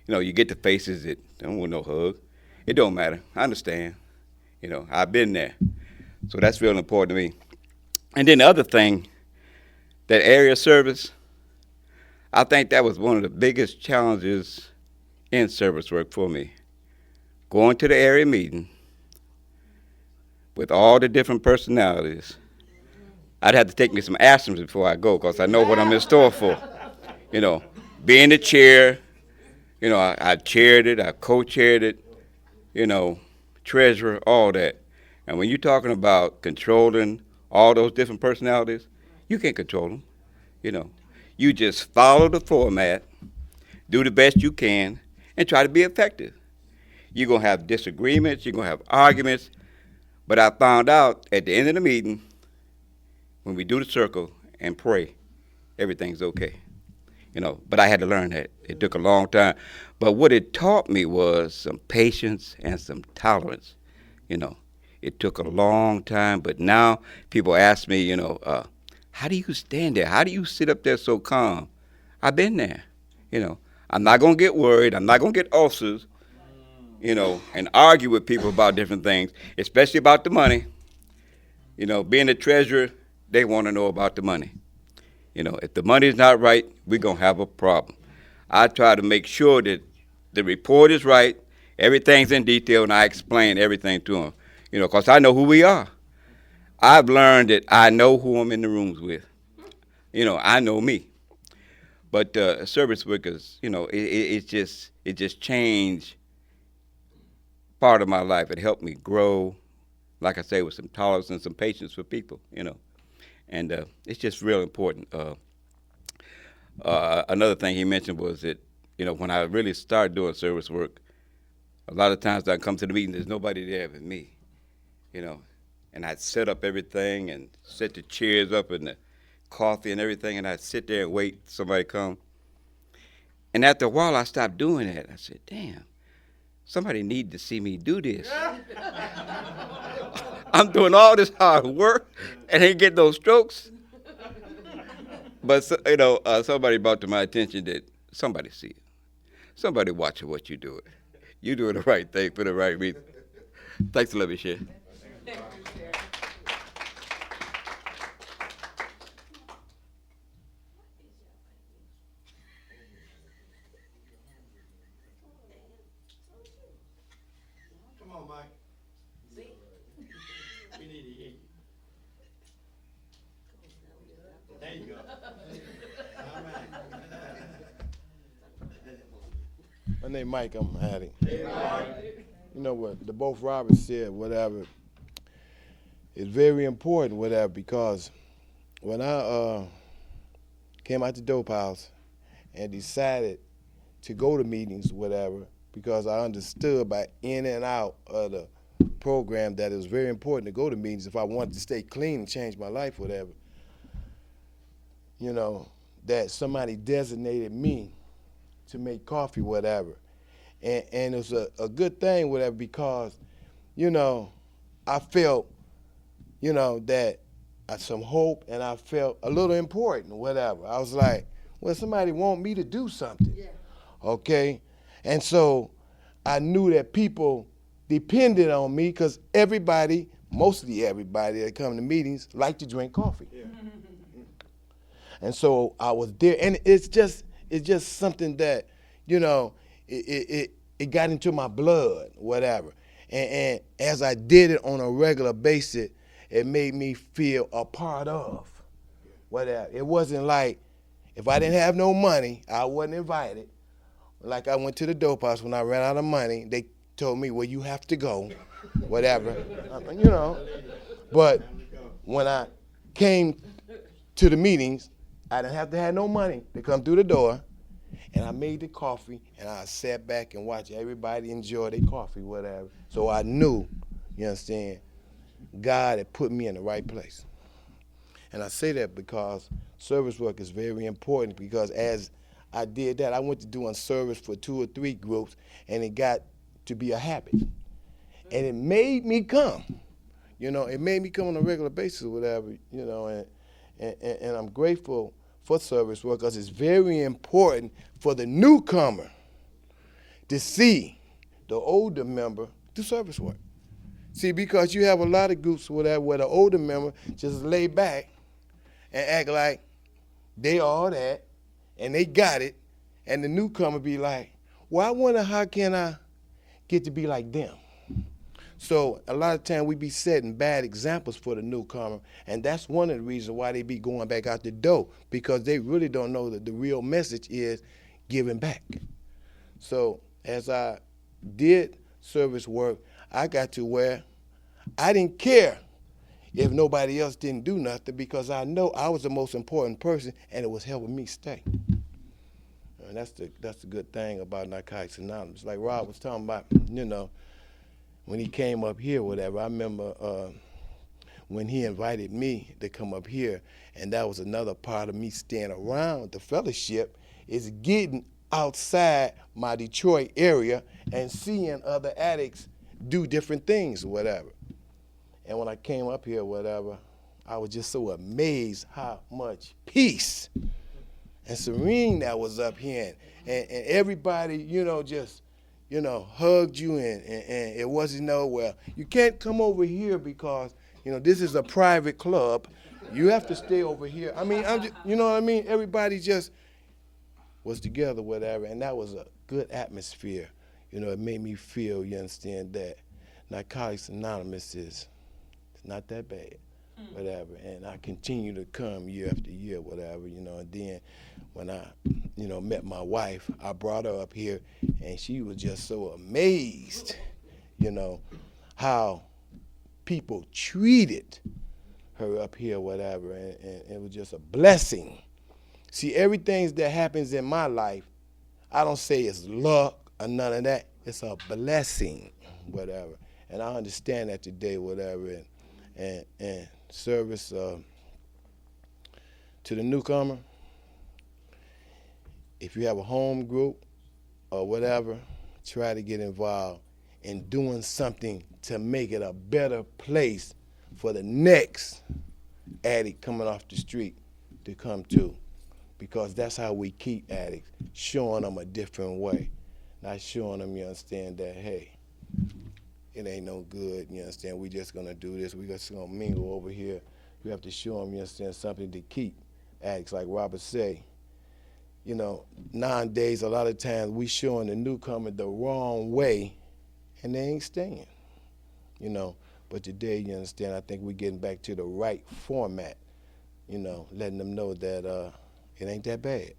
D: You know, you get the faces that don't want no hug. It don't matter. I understand. You know, I've been there. So that's real important to me. And then the other thing, that area service, I think that was one of the biggest challenges in service work for me. Going to the area meeting with all the different personalities. I'd have to take me some aspirins before I go because I know what I'm in store for. You know, being the chair, you know, I chaired it, I co-chaired it, you know, treasurer, all that. And when you're talking about controlling all those different personalities, you can't control them, you know. You just follow the format, do the best you can, and try to be effective. You're going to have disagreements, you're going to have arguments, but I found out at the end of the meeting, when we do the circle and pray, everything's okay. But I had to learn that. It took a long time. But what it taught me was some patience and some tolerance. It took a long time, but now people ask me, how do you stand there? How do you sit up there so calm? I've been there. I'm not going to get worried. I'm not going to get ulcers, and argue with people about different things, especially about the money. Being a treasurer, they want to know about the money. If the money's not right, we're going to have a problem. I try to make sure that the report is right, everything's in detail, and I explain everything to them, because I know who we are. I've learned that I know who I'm in the rooms with. I know me. But service workers, it just changed part of my life. It helped me grow, like I say, with some tolerance and some patience for people, And it's just real important. Another thing he mentioned was that, when I really started doing service work, a lot of times I come to the meeting, there's nobody there but me, And I'd set up everything and set the chairs up and the coffee and everything, and I'd sit there and wait till somebody come. And after a while, I stopped doing that. I said, damn, somebody need to see me do this. I'm doing all this hard work and ain't getting those strokes. But, somebody brought to my attention that somebody see it. Somebody watching what you doing. You doing the right thing for the right reason. Thanks for letting me share.
E: Come on, Mike. See? We need to hear you. There you go. All right.
F: My name Mike, I'm Hattie. You know what, the both Roberts said, whatever, it's very important, whatever, because when I came out the dope house and decided to go to meetings, whatever, because I understood by in and out of the program that it was very important to go to meetings if I wanted to stay clean and change my life, whatever. That somebody designated me to make coffee, whatever. And it was a good thing, whatever, because, I felt, that some hope, and I felt a little important, whatever. I was like, well, somebody want me to do something, okay? And so I knew that people depended on me because everybody, mostly everybody that come to meetings like to drink coffee. Yeah. And so I was there, and it's just something that, it got into my blood, whatever. And as I did it on a regular basis, it made me feel a part of whatever. It wasn't like if I didn't have no money, I wasn't invited. Like I went to the dope house when I ran out of money. They told me, well, you have to go, whatever, But when I came to the meetings, I didn't have to have no money to come through the door. And I made the coffee, and I sat back and watched everybody enjoy their coffee, whatever. So I knew, you understand, God had put me in the right place. And I say that because service work is very important, because as I did that, I went to doing service for 2 or 3 groups, and it got to be a habit. And it made me come. It made me come on a regular basis or whatever, and I'm grateful for service work because it's very important for the newcomer to see the older member do service work. See, because you have a lot of groups where the older member just lay back and act like they all that and they got it, and the newcomer be like, well, I wonder how can I get to be like them? So a lot of time we be setting bad examples for the newcomer, and that's one of the reasons why they be going back out the door, because they really don't know that the real message is giving back. So as I did service work, I got to where I didn't care if nobody else didn't do nothing, because I know I was the most important person, and it was helping me stay. And that's the good thing about Narcotics Anonymous. Like Rob was talking about, when he came up here, whatever. I remember when he invited me to come up here, and that was another part of me staying around the fellowship, is getting outside my Detroit area and seeing other addicts do different things or whatever. And when I came up here or whatever, I was just so amazed how much peace and serene that was up here. And everybody, just, hugged you, and it wasn't well, you can't come over here because, this is a private club. You have to stay over here. I mean, you know what I mean? Everybody just was together, whatever, and that was a good atmosphere. It made me feel, you understand, that Narcotics Anonymous is not that bad, whatever. And I continue to come year after year, whatever, and then when I, met my wife, I brought her up here, and she was just so amazed, how people treated her up here, whatever, and it was just a blessing. See, everything that happens in my life, I don't say it's luck or none of that. It's a blessing, whatever. And I understand that today, whatever. And service to the newcomer, if you have a home group or whatever, try to get involved in doing something to make it a better place for the next addict coming off the street to come to. Because that's how we keep addicts, showing them a different way. Not showing them, you understand, that, hey, it ain't no good, you understand, we just gonna do this, we just gonna mingle over here. You have to show them, you understand, something to keep addicts, like Robert say. Nowadays, a lot of times, we showing the newcomer the wrong way, and they ain't staying, But today, you understand, I think we're getting back to the right format, letting them know that it ain't that bad.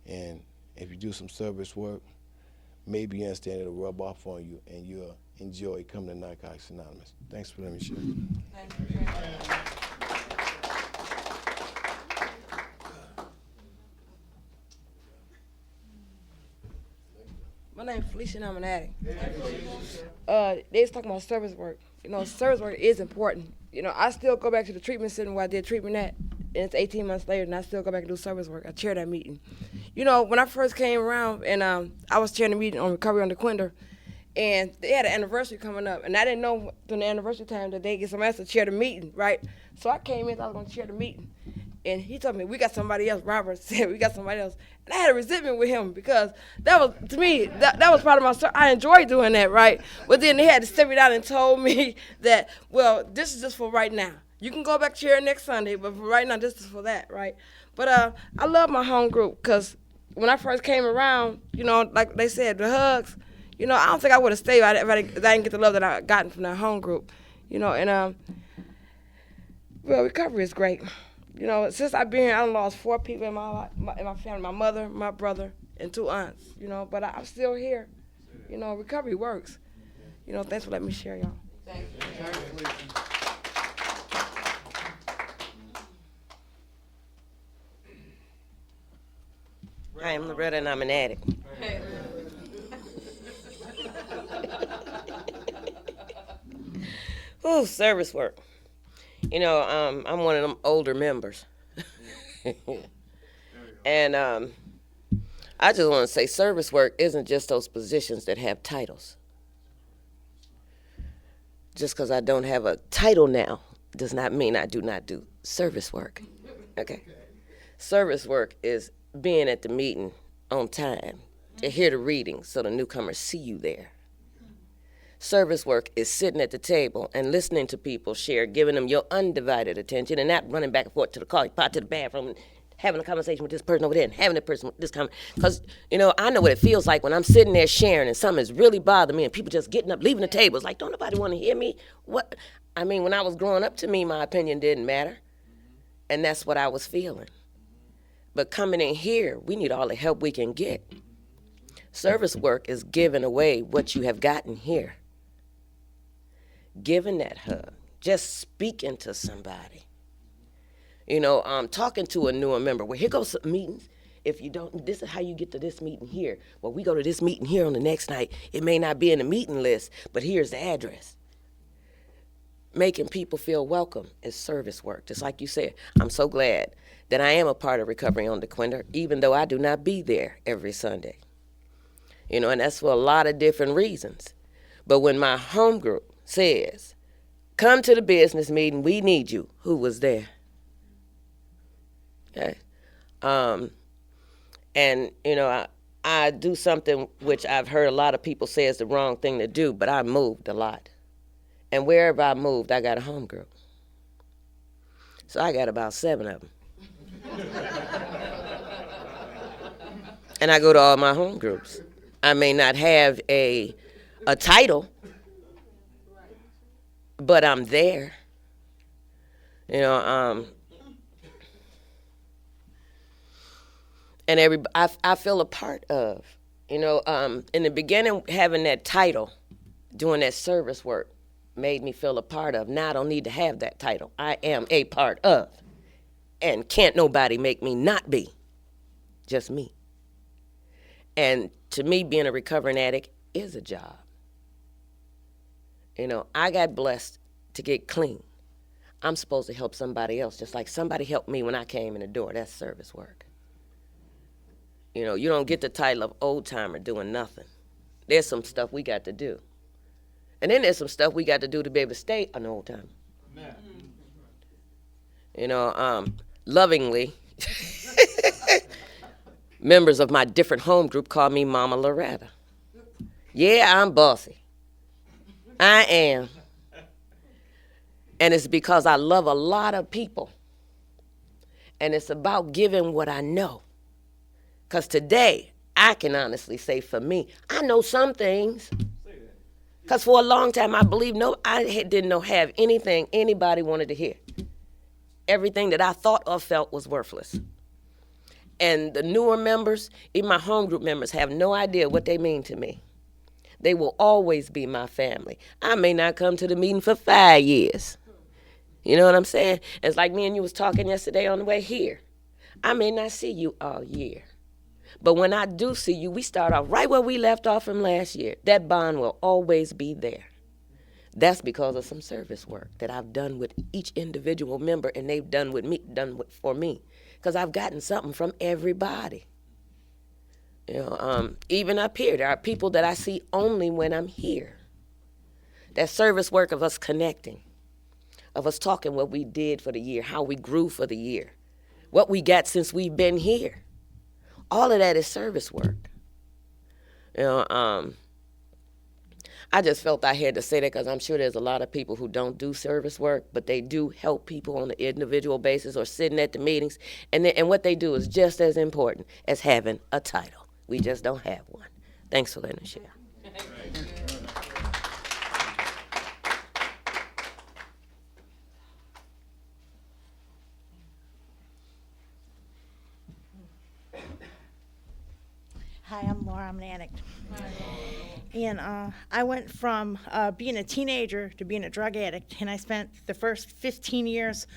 F: And if you do some service work, maybe you understand it'll rub off on you and you'll enjoy coming to Narcotics Anonymous. Thanks for letting me share.
G: My name's Felicia and I'm an addict. They was talking about service work. Service work is important. I still go back to the treatment center where I did treatment at, and it's 18 months later, and I still go back and do service work. I chair that meeting. When I first came around, and I was chairing the meeting on recovery under Quinder, and they had an anniversary coming up, and I didn't know during the anniversary time that they get somebody else to chair the meeting, right? So I came in, I was going to chair the meeting, and he told me, we got somebody else. Robert said, we got somebody else. And I had a resentment with him because that was, to me, that was part of my, I enjoyed doing that, right? But then they had to step me down and told me that, well, this is just for right now. You can go back to chair next Sunday, but for right now, this is for that, right? But I love my home group because when I first came around, like they said, the hugs, I don't think I would have stayed if I didn't get the love that I gotten from that home group, and well, recovery is great. Since I've been here, I lost 4 people in my life, in my family, my mother, my brother, and 2 aunts, but I'm still here. Recovery works. Thanks for letting me share, y'all.
H: Thank you.
I: I am Loretta and I'm an addict. Ooh, service work. I'm one of them older members. And I just want to say service work isn't just those positions that have titles. Just because I don't have a title now does not mean I do not do service work. Okay? Service work is being at the meeting on time to hear the reading so the newcomers see you there. Service work is sitting at the table and listening to people share, giving them your undivided attention and not running back and forth to the car, pot to the bathroom, and having a conversation with this person over there and having that person with this conversation. Because, I know what it feels like when I'm sitting there sharing and something is really bothering me and people just getting up, leaving the table. It's like, don't nobody want to hear me? What? I mean, when I was growing up, to me, my opinion didn't matter. And that's what I was feeling. But coming in here, we need all the help we can get. Service work is giving away what you have gotten here. Giving that hug, just speaking to somebody. Talking to a newer member. Well, here goes some meetings. If you don't, this is how you get to this meeting here. Well, we go to this meeting here on the next night. It may not be in the meeting list, but here's the address. making people feel welcome is service work. Just like you said, I'm so glad that I am a part of Recovery on DeQuinder, even though I do not be there every Sunday. You know, and that's for a lot of different reasons. But when my home group says, come to the business meeting, we need you, who was there? Okay. And, you know, I do something which I've heard a lot of people say is the wrong thing to do, but I moved a lot. And wherever I moved, I got a home group. So I got about 7 of them. And I go to all my home groups. I may not have a title, but I'm there. You know, and I feel a part of. You know, in the beginning, having that title, doing that service work, made me feel a part of. Now I don't need to have that title. I am a part of. And can't nobody make me not be. Just me. And to me, being a recovering addict is a job. You know, I got blessed to get clean. I'm supposed to help somebody else, just like somebody helped me when I came in the door. That's service work. You know, you don't get the title of old timer doing nothing. There's some stuff we got to do. And then there's some stuff we got to do to be able to stay an old timer. You know, lovingly, members of my different home group call me Mama Loretta. Yeah, I'm bossy. I am. And it's because I love a lot of people. And it's about giving what I know. Because today, I can honestly say for me, I know some things. Because for a long time, I didn't have anything anybody wanted to hear. Everything that I thought or felt was worthless. And the newer members, even my home group members, have no idea what they mean to me. They will always be my family. I may not come to the meeting for 5 years. You know what I'm saying? It's like me and you was talking yesterday on the way here. I may not see you all year. But when I do see you, we start off right where we left off from last year. That bond will always be there. That's because of some service work that I've done with each individual member, and they've done for me. Because I've gotten something from everybody. You know, even up here, there are people that I see only when I'm here. That service work of us connecting, of us talking what we did for the year, how we grew for the year, what we got since we've been here. All of that is service work. You know, I just felt I had to say that because I'm sure there's a lot of people who don't do service work, but they do help people on an individual basis or sitting at the meetings. And what they do is just as important as having a title. We just don't have one. Thanks for letting me share.
H: Hi, I'm Laura. I'm an addict. And I went from being a teenager to being a drug addict, and I spent the first 15 years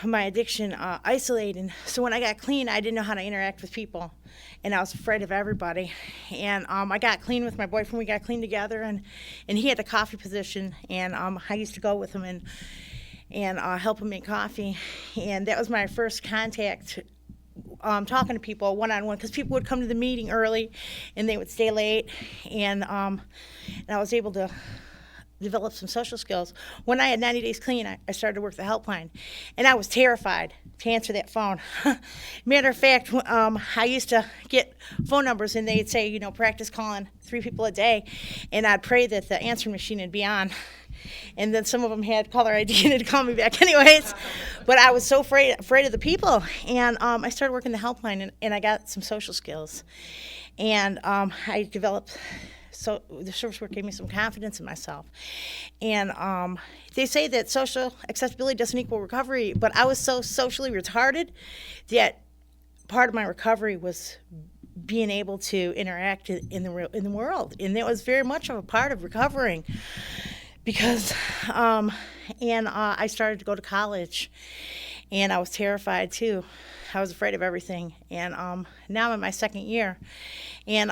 H: of my addiction isolating. So when I got clean, I didn't know how to interact with people, and I was afraid of everybody. And I got clean with my boyfriend. We got clean together, and he had a coffee position, and I used to go with him and help him make coffee. And that was my first contact talking to people one-on-one, because people would come to the meeting early and they would stay late, and I was able to develop some social skills. When I had 90 Days Clean, I started to work the helpline, and I was terrified to answer that phone. Matter of fact, I used to get phone numbers, and they'd say, practice calling 3 people a day, and I'd pray that the answering machine would be on. And then some of them had caller ID and they'd call me back anyways. But I was so afraid of the people. And I started working the helpline, and I got some social skills. And I developed, so the service work gave me some confidence in myself. And they say that social accessibility doesn't equal recovery, but I was so socially retarded that part of my recovery was being able to interact in the world. And that was very much of a part of recovering. Because, I started to go to college, and I was terrified too. I was afraid of everything, and now I'm in my second year, and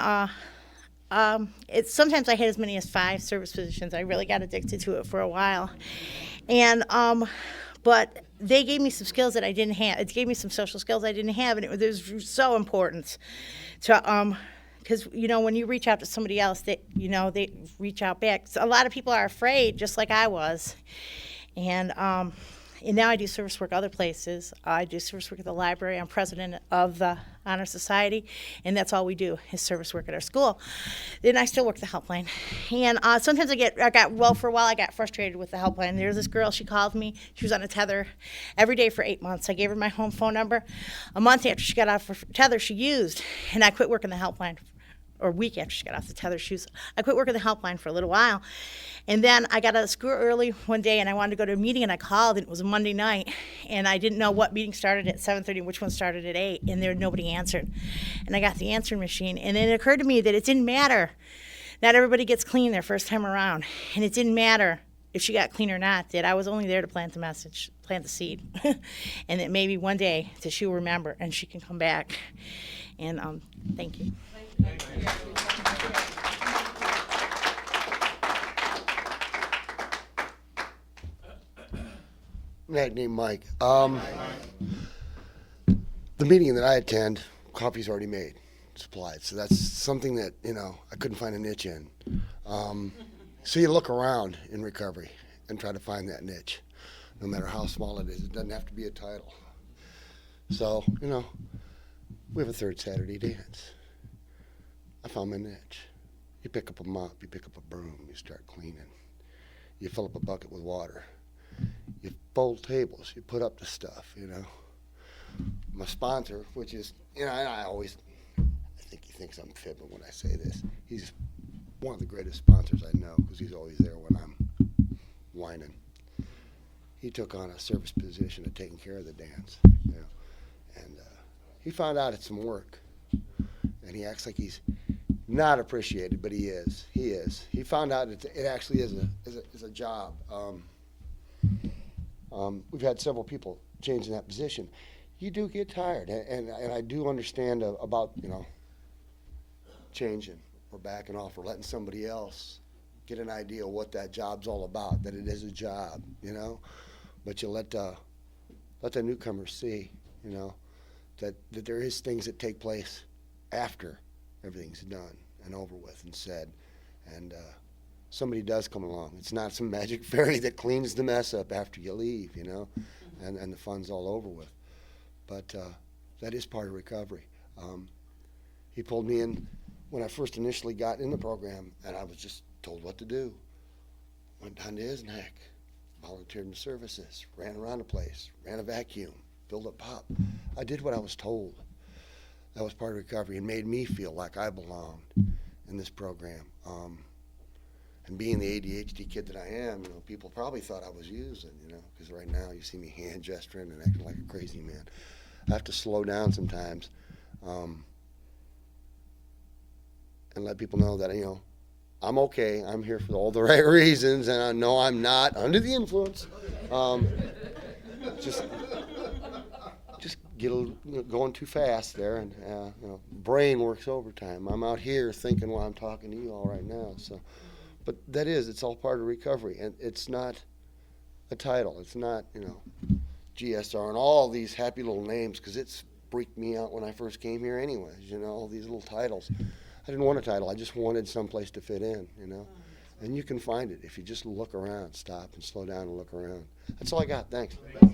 H: it's sometimes I had as many as 5 service positions. I really got addicted to it for a while, and but they gave me some skills that I didn't have. It gave me some social skills I didn't have, and it was so important to because when you reach out to somebody else, they reach out back. So a lot of people are afraid, just like I was, and now I do service work other places. I do service work at the library. I'm president of the Honor Society, and that's all we do is service work at our school. Then I still work the helpline, and sometimes for a while I got frustrated with the helpline. There's this girl, she called me. She was on a tether every day for 8 months. I gave her my home phone number. A month after she got off her tether, she used, and I quit working the helpline. Or a week after she got off the tether, I quit working the helpline for a little while. And then I got out of school early one day, and I wanted to go to a meeting, and I called, and it was a Monday night, and I didn't know what meeting started at 7:30 and which one started at 8, and nobody answered. And I got the answering machine, and then it occurred to me that it didn't matter. Not everybody gets clean their first time around, and it didn't matter if she got clean or not, that I was only there to plant the message, plant the seed, and that maybe one day that she'll remember and she can come back. And thank you.
E: Named Mike. The meeting that I attend, coffee's already made, supplied. So that's something that, I couldn't find a niche in. So you look around in recovery and try to find that niche, no matter how small it is. It doesn't have to be a title. So, we have a third Saturday dance. I found my niche. You pick up a mop, you pick up a broom, you start cleaning. You fill up a bucket with water. You fold tables, you put up the stuff, My sponsor, which is, I think he thinks I'm fibbing when I say this. He's one of the greatest sponsors I know because he's always there when I'm whining. He took on a service position of taking care of the dance, and he found out it's some work, and he acts like he's not appreciated, but he is. He is. He found out it actually is a job. We've had several people change in that position. You do get tired, and I do understand about changing or backing off or letting somebody else get an idea of what that job's all about. That it is a job, But you let the newcomers see, that there is things that take place after everything's done and over with and said, and somebody does come along. It's not some magic fairy that cleans the mess up after you leave, and the fun's all over with. But that is part of recovery. He pulled me in when I first initially got in the program, and I was just told what to do. Went down to Isnack, volunteered in the services, ran around the place, ran a vacuum, filled up pop. I did what I was told. That was part of recovery and made me feel like I belonged in this program. And being the ADHD kid that I am, people probably thought I was using, because right now you see me hand gesturing and acting like a crazy man. I have to slow down sometimes and let people know that, I'm okay. I'm here for all the right reasons, and I know I'm not under the influence. Just get going too fast there, and brain works overtime. I'm out here thinking while I'm talking to you all right now. So, but it's all part of recovery, and it's not a title. It's not GSR and all these happy little names, because it's freaked me out when I first came here. Anyways, all these little titles. I didn't want a title. I just wanted someplace to fit in. And you can find it if you just look around, stop and slow down and look around. That's all I got. Thanks.
J: I'm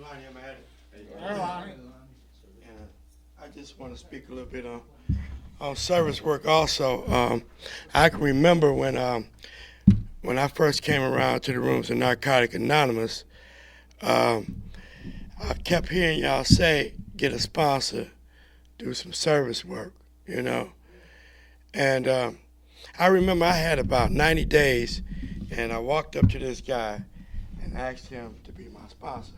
J: Lonnie. I'm at it. And I just want to speak a little bit on service work also. I can remember when I first came around to the rooms of Narcotic Anonymous, I kept hearing y'all say, get a sponsor, do some service work, And I remember I had about 90 days, and I walked up to this guy and asked him to be my sponsor.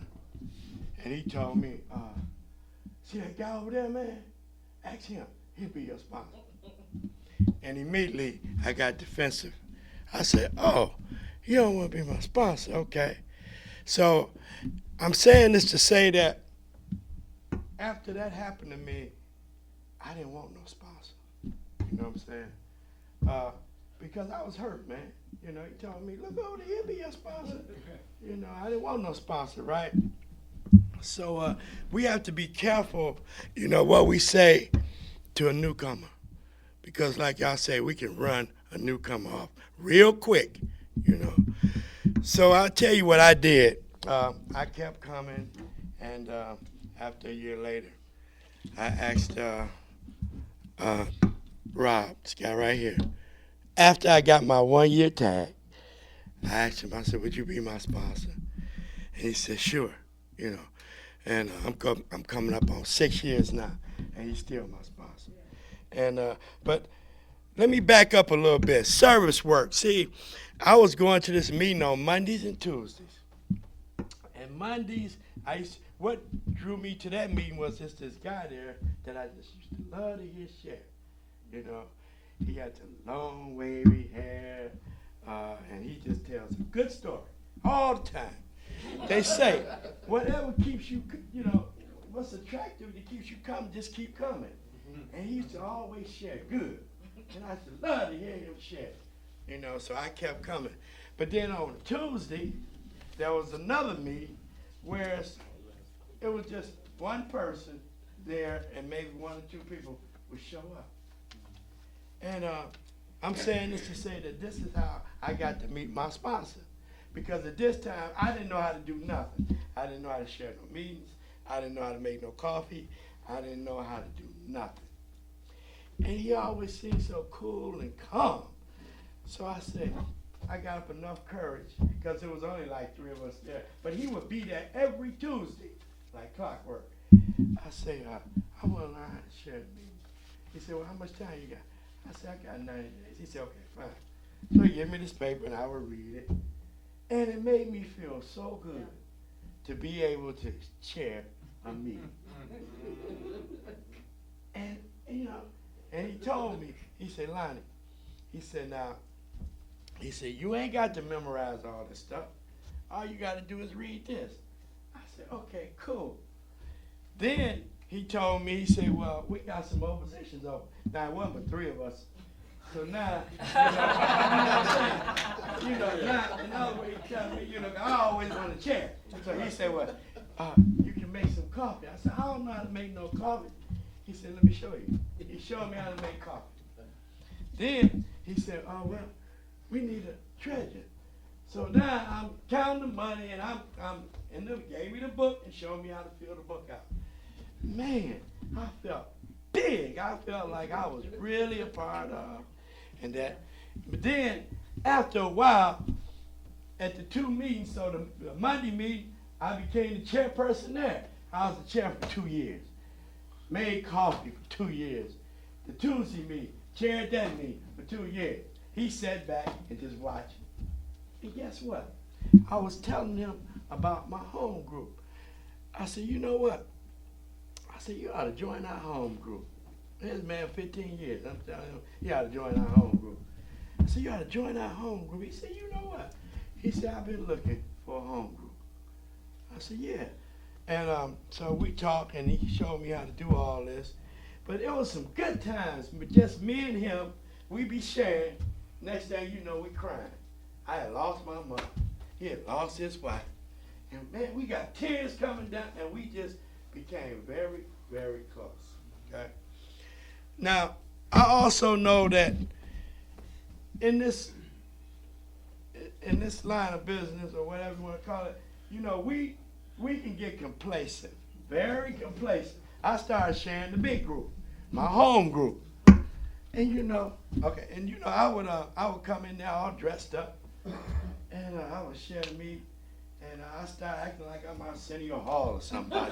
J: And he told me, see that guy over there, man? Ask him. He'll be your sponsor. And immediately I got defensive. I said, oh, you don't want to be my sponsor, okay. So I'm saying this to say that after that happened to me, I didn't want no sponsor. You know what I'm saying? Because I was hurt, man. You know, he told me, look over here, be your sponsor. You know, I didn't want no sponsor, right? So we have to be careful, you know, what we say to a newcomer. Because like y'all say, we can run a newcomer off real quick, you know. So I'll tell you what I did. I kept coming, and after a year later, I asked Rob, this guy right here, after I got my 1 year tag, I asked him, I said, would you be my sponsor? And he said, sure, you know. And I'm coming up on 6 years now, and he's still my sponsor. And but let me back up a little bit. Service work. See, I was going to this meeting on Mondays and Tuesdays. And Mondays, what drew me to that meeting was just this guy there that I just used to love to hear share. You know, he had the long wavy hair, and he just tells a good story all the time. They say, whatever keeps you, you know, what's attractive that keeps you coming, just keep coming. And he used to always share good. And I used to love to hear him share. You know, so I kept coming. But then on Tuesday, there was another meeting where it was just one person there and maybe one or two people would show up. And I'm saying this to say that this is how I got to meet my sponsor. Because at this time, I didn't know how to do nothing. I didn't know how to share no meetings. I didn't know how to make no coffee. I didn't know how to do nothing. And he always seemed so cool and calm. So I said, I got up enough courage, because there was only like 3 of us there. But he would be there every Tuesday, like clockwork. I say, I want to learn how to share the meeting. He said, well, how much time you got? I said, I got 90 days. He said, okay, fine. So he gave me this paper, and I would read it. And it made me feel so good to be able to chair a meeting. And, you know, and he told me, he said, Lonnie, he said, now, he said, you ain't got to memorize all this stuff. All you got to do is read this. I said, okay, cool. Then he told me, he said, well, we got some more positions open. Now, it wasn't but 3 of us. So now, you know, now, in other words, he told me, you know, I always want a chair. So he said, well, you can make some coffee. I said, I don't know how to make no coffee. He said, let me show you. He showed me how to make coffee. Then he said, oh, well, we need a treasurer. So now I'm counting the money, and gave me the book and showed me how to fill the book out. Man, I felt big. I felt like I was really a part of. And that, but then after a while, at the 2 meetings, so the Monday meeting, I became the chairperson there. I was the chair for 2 years. Made coffee for 2 years. The Tuesday meeting, chaired that meeting for 2 years. He sat back and just watched. And guess what? I was telling him about my home group. I said, you know what? I said, you ought to join our home group. This man, 15 years. I'm telling him, you ought to join our home group. I said, you ought to join our home group. He said, you know what? He said, I've been looking for a home group. I said, yeah. And so we talked, and he showed me how to do all this. But it was some good times. But just me and him, we be sharing. Next thing you know, we crying. I had lost my mother. He had lost his wife. And man, we got tears coming down, and we just became very, very close. Okay? Now, I also know that in this line of business, or whatever you want to call it, you know, we can get complacent, very complacent. I started sharing the big group, my home group, and you know, I would come in there all dressed up, and I would share the meeting. And I started acting like I'm Arsenio Hall or somebody.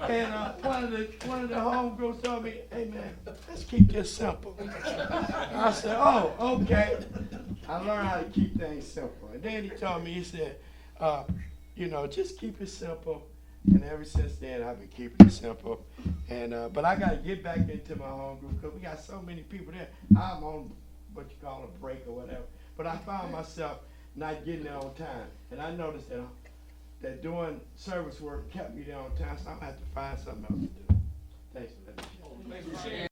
J: And one of the home groups told me, hey man, let's keep this simple. I said, oh, okay. I learned how to keep things simple. And then he told me, he said, you know, just keep it simple. And ever since then, I've been keeping it simple. And but I got to get back into my home group because we got so many people there. I'm on what you call a break or whatever. But I found myself not getting there on time. And I noticed that that doing service work kept me there on time, so I'm gonna have to find something else to do. Thanks for that.